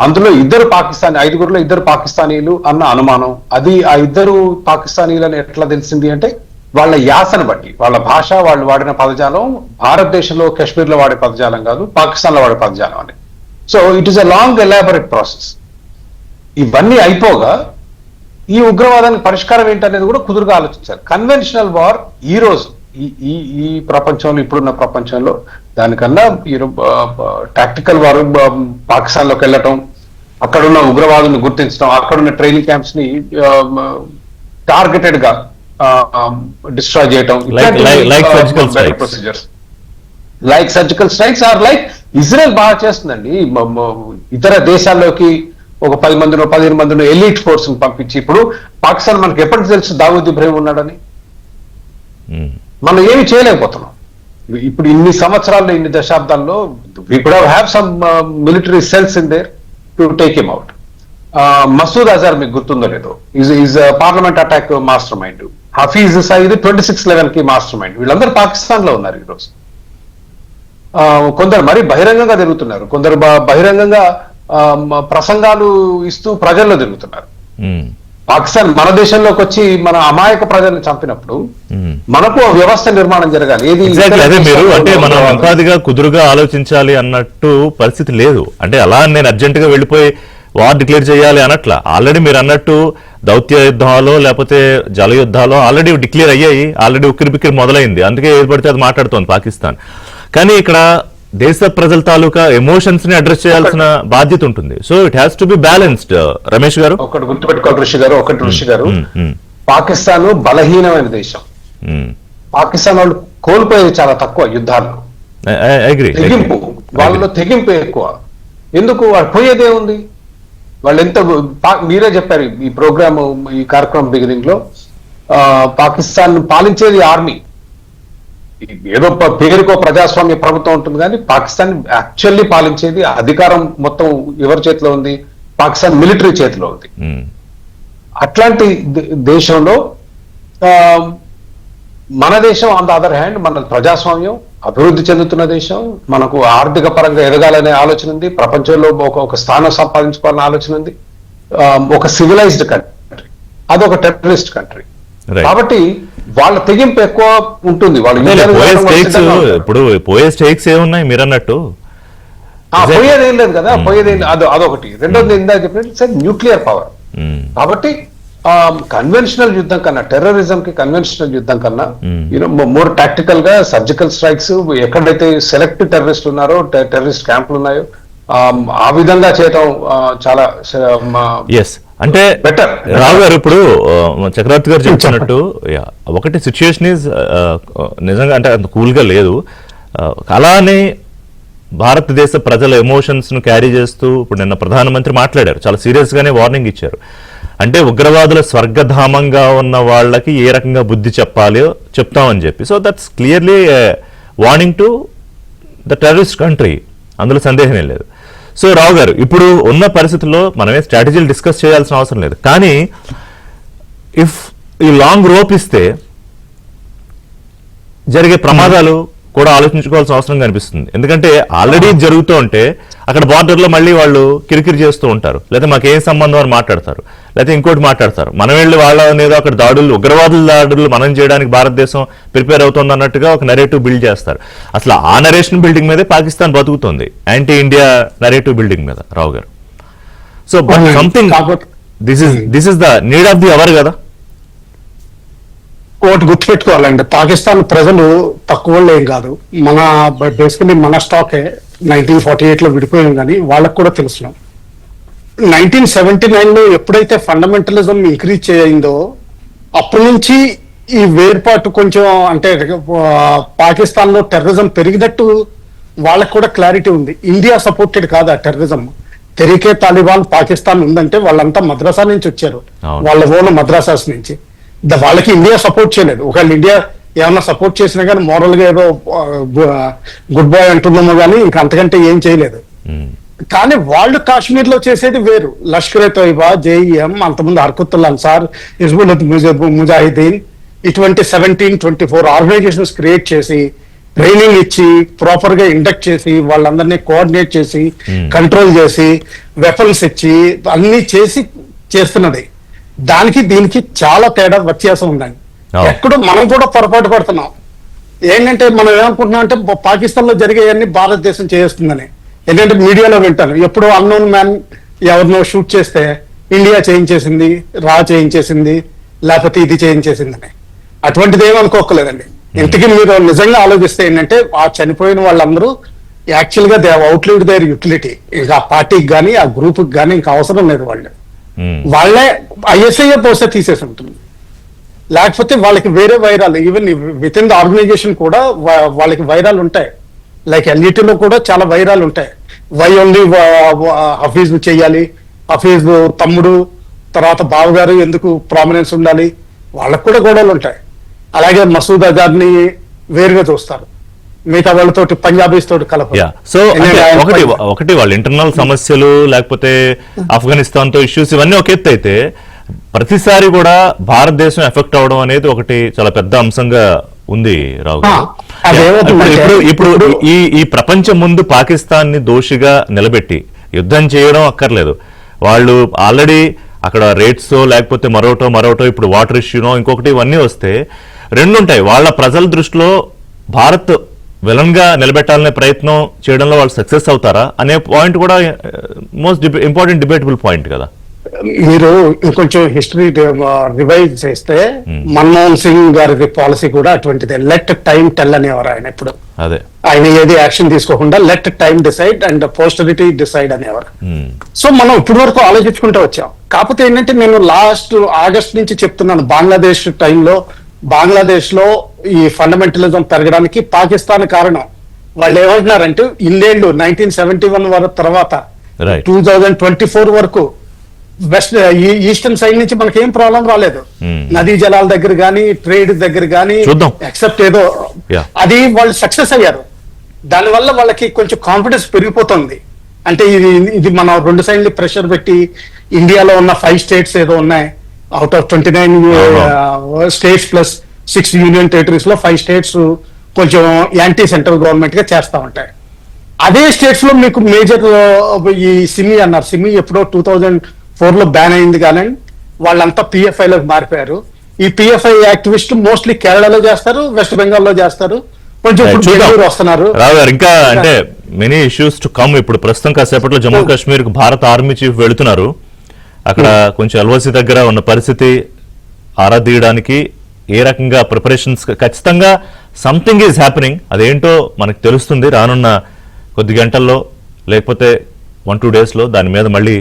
అందులో 5గురిలో 2 పాకిస్తానీలు అన్న అనుమానం. అది ఆ 2 పాకిస్తానీలని ఎట్లా తెలిసింది అంటే, వాళ్ళ యాసను బట్టి, వాళ్ళ భాష, వాళ్ళు వాడిన పదజాలం భారతదేశంలో కాశ్మీర్ లో వాడే పదజాలం కాదు, పాకిస్తాన్ లో వాడే పదజాలం అని. So it is a long elaborate process. ఇవన్నీ అయిపోగా ఈ ఉగ్రవాదానికి పరిష్కారం ఏంటనేది కూడా కుదురుగా ఆలోచించారు. కన్వెన్షనల్ వార్ ఈ రోజు ఈ ప్రపంచంలో, ఇప్పుడున్న ప్రపంచంలో దానికన్నా టాక్టికల్ వార్, పాకిస్తాన్ లోకి వెళ్ళటం, అక్కడున్న ఉగ్రవాదులను గుర్తించడం, అక్కడున్న ట్రైనింగ్ క్యాంప్స్ ని టార్గెటెడ్ గా డిస్ట్రాయ్ చేయటం, procedures like surgical strikes or like Israel బాగా చేస్తుందండి. ఇతర దేశాల్లోకి ఒక 10 మందినో 15 మందినో ఎలీట్ ఫోర్స్ ని పంపించి, ఇప్పుడు పాకిస్తాన్ మనకి ఎప్పటికి తెలుసు దావూద్ ఇబ్రహీం ఉన్నాడని, మనం ఏమి చేయలేకపోతున్నాం. ఇప్పుడు ఇన్ని సంవత్సరాల్లో, ఇన్ని దశాబ్దాల్లో we could have some military cells in there to take him out. Masood Azhar మీకు గుర్తుందో లేదో, is parliament attack mastermind. Hafiz Saeed 26/11 కి మాస్టర్ మైండ్. వీళ్ళందరూ పాకిస్తాన్ లో ఉన్నారు ఈరోజు. కొందరు మరీ బహిరంగంగా తిరుగుతున్నారు, కొందరు బహిరంగంగా ప్రసంగాలు ఇస్తూ ప్రజల్లో తిరుగుతున్నారు. పాకిస్తాన్ మన దేశంలోకి వచ్చి మన అమాయక ప్రజల్ని చంపినప్పుడు మనకు వ్యవస్థ నిర్మాణం జరగాలి. అదే మీరు అంటే మనం ఎంపాదిగా కుదురుగా ఆలోచించాలి అన్నట్టు పరిస్థితి లేదు. అంటే అలా నేను అర్జెంట్ గా వెళ్ళిపోయి వార్ డిక్లేర్ చేయాలి అనట్లా. ఆల్రెడీ మీరు అన్నట్టు దౌత్య యుద్ధాలో లేకపోతే జల యుద్ధాలో ఆల్రెడీ డిక్లేర్ అయ్యాయి, ఆల్రెడీ ఉక్కిరి మొదలైంది. అందుకే ఏది పడితే అది మాట్లాడుతోంది పాకిస్తాన్. కానీ ఇక్కడ దేశ ప్రజల తాలూకా ఎమోషన్స్ ని అడ్రస్ చేయాల్సిన బాధ్యత ఉంటుంది. So it has to be balanced. Ramesh గారు ఒకటి గుర్తుపెట్టుకోవాలి ఋషి గారు, పాకిస్తాన్ బలహీనమైన దేశం. పాకిస్తాన్ వాళ్ళు కోల్పోయేది చాలా తక్కువ యుద్ధాల్లో, తెగింపు, వాళ్ళలో తెగింపు ఎక్కువ. ఎందుకు? వాళ్ళు పోయేదే ఉంది. వాళ్ళు ఎంత, మీరే చెప్పారు ఈ ప్రోగ్రామ్, ఈ కార్యక్రమం బిగినింగ్ లో, పాకిస్తాన్ పాలించేది ఆర్మీ. ఏదో పేరుకో ప్రజాస్వామ్య ప్రభుత్వం ఉంటుంది, కానీ పాకిస్తాన్ యాక్చువల్లీ పాలించేది, అధికారం మొత్తం ఎవరి చేతిలో ఉంది? పాకిస్తాన్ మిలిటరీ చేతిలో ఉంది. అట్లాంటి దేశంలో మన దేశం ఆన్ ద అదర్ హ్యాండ్, మన ప్రజాస్వామ్యం, అభివృద్ధి చెందుతున్న దేశం, మనకు ఆర్థిక పరంగా ఎదగాలనే ఆలోచన ఉంది, ప్రపంచంలో ఒక స్థానం సంపాదించుకోవాలనే ఆలోచన ఉంది, ఒక సివిలైజ్డ్ కంట్రీ. అదొక టెర్రరిస్ట్ కంట్రీ. కాబట్టి వాళ్ళ తెగింపు ఎక్కువ ఉంటుంది. ఇప్పుడు పోయే స్టేక్స్ ఏమున్నాయి మీరు అన్నట్టు? పోయేది ఏం లేదు కదా, పోయేది అదొకటి. రెండోది ఇందాక చెప్పినట్టు న్యూక్లియర్ పవర్. కాబట్టి కన్వెన్షనల్ యుద్ధం కన్నా, టెర్రరిజం కి కన్వెన్షనల్ యుద్ధం కన్నా మోర్ టాక్టికల్ గా సర్జికల్ స్ట్రైక్స్, ఎక్కడైతే సెలెక్ట్ టెర్రరిస్ట్ ఉన్నారో, టెర్రరిస్ట్ క్యాంపులు ఉన్నాయో ఆ విధంగా చేయటం చాలా ఎస్ అంటే Better. రావు గారు ఇప్పుడు చక్రవర్తి గారు చెప్తున్నట్టు yeah, ఒకటి సిచ్యుయేషన్ ఈజ్ నిజంగా అంటే అంత కూల్గా లేదు. అలానే భారతదేశ ప్రజల ఎమోషన్స్ ను క్యారీ చేస్తూ ఇప్పుడు నిన్న ప్రధానమంత్రి మాట్లాడారు, చాలా సీరియస్ గానే వార్నింగ్ ఇచ్చారు. అంటే ఉగ్రవాదుల స్వర్గధామంగా ఉన్న వాళ్ళకి ఏ రకంగా బుద్ధి చెప్పాలో చెప్తామని చెప్పి. So that's clearly warning to the terrorist country, అందులో సందేహమే లేదు. సో రావు గారు ఇప్పుడు ఉన్న పరిస్థితుల్లో మనమే స్ట్రాటజీలు డిస్కస్ చేయాల్సిన అవసరం లేదు, కానీ ఇఫ్ ఈ లాంగ్ రోప్ ఇస్తే జరిగే ప్రమాదాలు కూడా ఆలోచించుకోవాల్సిన అవసరం కనిపిస్తుంది. ఎందుకంటే ఆల్రెడీ జరుగుతూ ఉంటే అక్కడ బార్డర్లో మళ్ళీ వాళ్ళు కిరికిరి చేస్తూ ఉంటారు, లేదా మాకేం సంబంధం అని మాట్లాడతారు, లేకపోతే ఇంకోటి మాట్లాడతారు. మనం వెళ్ళి వాళ్ళ మీద అక్కడ దాడులు, ఉగ్రవాదుల దాడులు మనం చేయడానికి భారతదేశం ప్రిపేర్ అవుతుంది అన్నట్టుగా ఒక నెరేటివ్ బిల్డ్ చేస్తారు. అసలు ఆ నరేషన్ బిల్డింగ్ మీదే పాకిస్తాన్ బతుకుతుంది, యాంటీ ఇండియా నరేటివ్ బిల్డింగ్ మీద Rao garu. So but something this is the need of the hour కదా. ఒకటి గుర్తుపెట్టుకోవాలండి, పాకిస్తాన్ ప్రజలు తక్కువ వాళ్ళు ఏం కాదు. మన బేసికలీ మన స్టాకే 1948 లో విడిపోయాం, కానీ వాళ్ళకు కూడా తెలుసు 1979 లో ఎప్పుడైతే ఫండమెంటలిజం ఇంక్రీజ్ చేయిందో అప్పటి నుంచి ఈ వేర్పాటు కొంచెం అంటే పాకిస్తాన్ లో టెర్రరిజం పెరిగినట్టు వాళ్ళకు కూడా క్లారిటీ ఉంది. ఇండియా సపోర్టెడ్ కాదు ఆ టెర్రరిజం. తెరికే తాలిబాన్ పాకిస్తాన్ ఉందంటే వాళ్ళంతా మద్రాసా నుంచి వచ్చారు, వాళ్ళ ఓన్ మద్రాసాస్ నుంచి. వాళ్ళకి ఇండియా సపోర్ట్ చేయలేదు. ఒకవేళ ఇండియా ఏమన్నా సపోర్ట్ చేసినా కానీ మోరల్ గా ఏదో గుడ్ బాయ్ అంటున్నామో కానీ ఇంకా అంతకంటే ఏం చేయలేదు. కానీ వాళ్ళు కాశ్మీర్ లో చేసేది వేరు. లష్కర్ ఎ తోయిబా, జేఈఎం, అంతకుముందు హర్కతుల్ అన్సార్, హిజ్బుల్ ముజాహిదీన్, ఇటువంటి 17-24 ఆర్గనైజేషన్స్ క్రియేట్ చేసి ట్రైనింగ్ ఇచ్చి ప్రాపర్ గా ఇండక్ట్ చేసి వాళ్ళందరినీ కోఆర్డినేట్ చేసి కంట్రోల్ చేసి వెపన్స్ ఇచ్చి అన్ని చేసి చేస్తున్నది. దానికి దీనికి చాలా తేడా వ్యత్యాసం ఉందండి. ఎక్కడో మనం కూడా పొరపాటు పడుతున్నాం. ఏంటంటే మనం ఏమనుకుంటున్నాం అంటే పాకిస్తాన్ లో జరిగేవన్నీ భారతదేశం చేస్తుందని. ఏంటంటే మీడియాలో వింటాను, ఎప్పుడో అన్నోన్ మ్యాన్ ఎవరినో షూట్ చేస్తే ఇండియా చేయించేసింది, చేయించేసింది, లేకపోతే ఇది చేయించేసిందని. అటువంటిది ఏమీ అనుకోకలేదండి. ఇంతకీ మీరు నిజంగా ఆలోచిస్తే ఏంటంటే ఆ చనిపోయిన వాళ్ళందరూ యాక్చువల్ గా దే అవుట్లివ్డ్ దేర్ యూటిలిటీ. ఇంకా ఆ పార్టీకి కానీ ఆ గ్రూప్ కి కానీ ఇంకా అవసరం లేదు. వాళ్ళే ఐఎస్ఐ పోస్తే తీసేసి ఉంటుంది, లేకపోతే వాళ్ళకి వేరే వైరాలు even within the organisation కూడా వాళ్ళకి వైరాలు ఉంటాయి. లైక్ ఎల్ఈటీలో కూడా చాలా వైరాలు ఉంటాయి. వై ఓన్లీ హఫీజ్ చెయ్యాలి, హఫీజ్ తమ్ముడు తర్వాత బావగారు ఎందుకు ప్రామినెన్స్ ఉండాలి, వాళ్ళకు కూడా గొడవలు ఉంటాయి. అలాగే మసూద్ అజార్ని వేరుగా చూస్తారు, మిగతా వాళ్ళతోటి పంజాబీస్ తోటి కలప. సో ఒకటి వాళ్ళ ఇంటర్నల్ సమస్యలు, లేకపోతే ఆఫ్ఘనిస్తాన్ తో ఇష్యూస్, ఇవన్నీ ఒక ఎత్తు అయితే ప్రతిసారి కూడా భారతదేశం ఎఫెక్ట్ అవడం అనేది ఒకటి చాలా పెద్ద అంశంగా ఉంది రావు గారు. ఇప్పుడు ఈ ప్రపంచం ముందు పాకిస్తాన్ ని దోషిగా నిలబెట్టి యుద్ధం చేయడం అక్కర్లేదు. వాళ్ళు ఆల్రెడీ అక్కడ రేట్స్ లేకపోతే మరోటో ఇప్పుడు వాటర్ ఇష్యూనో ఇంకొకటి ఇవన్నీ వస్తే రెండు ఉంటాయి. వాళ్ళ ప్రజల దృష్టిలో భారత్ విలన్ గా నిలబెట్టాలనే ప్రయత్నం చేయడంలో వాళ్ళు సక్సెస్ అవుతారా అనే పాయింట్ కూడా మోస్ట్ ఇంపార్టెంట్ డిబేటబుల్ పాయింట్ కదా. మీరు ఇంకొంచెం హిస్టరీ రివైజ్ చేస్తే మన్మోహన్ సింగ్ గారి పాలసీ కూడా అటువంటిదే. లెట్ టైం టెల్ అనేవారు ఆయన. ఇప్పుడు అదే ఆయన ఏది యాక్షన్ తీసుకోకుండా let time decide and పోస్టరిటీ decide అనేవారు. సో మనం ఇప్పటి వరకు ఆలోచించుకుంటూ వచ్చాం. కాకపోతే ఏంటంటే నేను లాస్ట్ ఆగస్ట్ నుంచి చెప్తున్నాను, బంగ్లాదేశ్ టైంలో బంగ్లాదేశ్ లో ఈ ఫండమెంటలిజం పెరగడానికి పాకిస్తాన్ కారణం. వాళ్ళు ఏమంటున్నారంటే ఇన్నేళ్లు 1971 వరకు తర్వాత 2024 వరకు వెస్ట్ ఈస్టర్న్ సైడ్ నుంచి మనకి ఏం ప్రాబ్లం రాలేదు. నదీ జలాల దగ్గర కానీ ట్రేడ్ దగ్గర కానీ ఎక్సెప్ట్ ఏదో అది వాళ్ళు సక్సెస్ అయ్యారు. దానివల్ల వాళ్ళకి కొంచెం కాన్ఫిడెన్స్ పెరిగిపోతుంది. అంటే ఇది మనం రెండు సైడ్లు ప్రెషర్ పెట్టి ఇండియాలో ఉన్న 5 స్టేట్స్ ఏదో ఉన్నాయి, out of 29 states plus 6 union territories లో 5 స్టేట్స్ కొంచెం యాంటీ సెంట్రల్ గవర్నమెంట్ గా చేస్తా ఉంటాయి. అదే స్టేట్స్ లో మీకు మేజర్ ఈ సిమి అన్నారు. సిమి ఎప్పుడో 2004 లో బ్యాన్ అయింది, కానీ వాళ్ళంతా పిఎఫ్ఐ లోకి మారిపోయారు. ఈ పిఎఫ్ఐ యాక్టివిస్ట్ మోస్ట్లీ కేరళలో చేస్తారు, వెస్ట్ బెంగాల్ లో చేస్తారు, కొంచెం వస్తున్నారు. రావు గారు ఇంకా అంటే మెనీ ఇష్యూస్ టు కమ్. ఇప్పుడు ప్రస్తుతం కాసేపట్లో జమ్మూ కాశ్మీర్ కు భారత ఆర్మీ చీఫ్ వెళుతున్నారు. అక్కడ కొంచెం ఎల్ఓసి దగ్గర ఉన్న పరిస్థితి ఆరా తీయడానికి ఏ రకంగా ప్రిపరేషన్స్, ఖచ్చితంగా సంథింగ్ ఈజ్ హ్యాపెనింగ్. అదేంటో మనకు తెలుస్తుంది రానున్న కొద్ది గంటల్లో, లేకపోతే 1-2 డేస్లో దాని మీద మళ్ళీ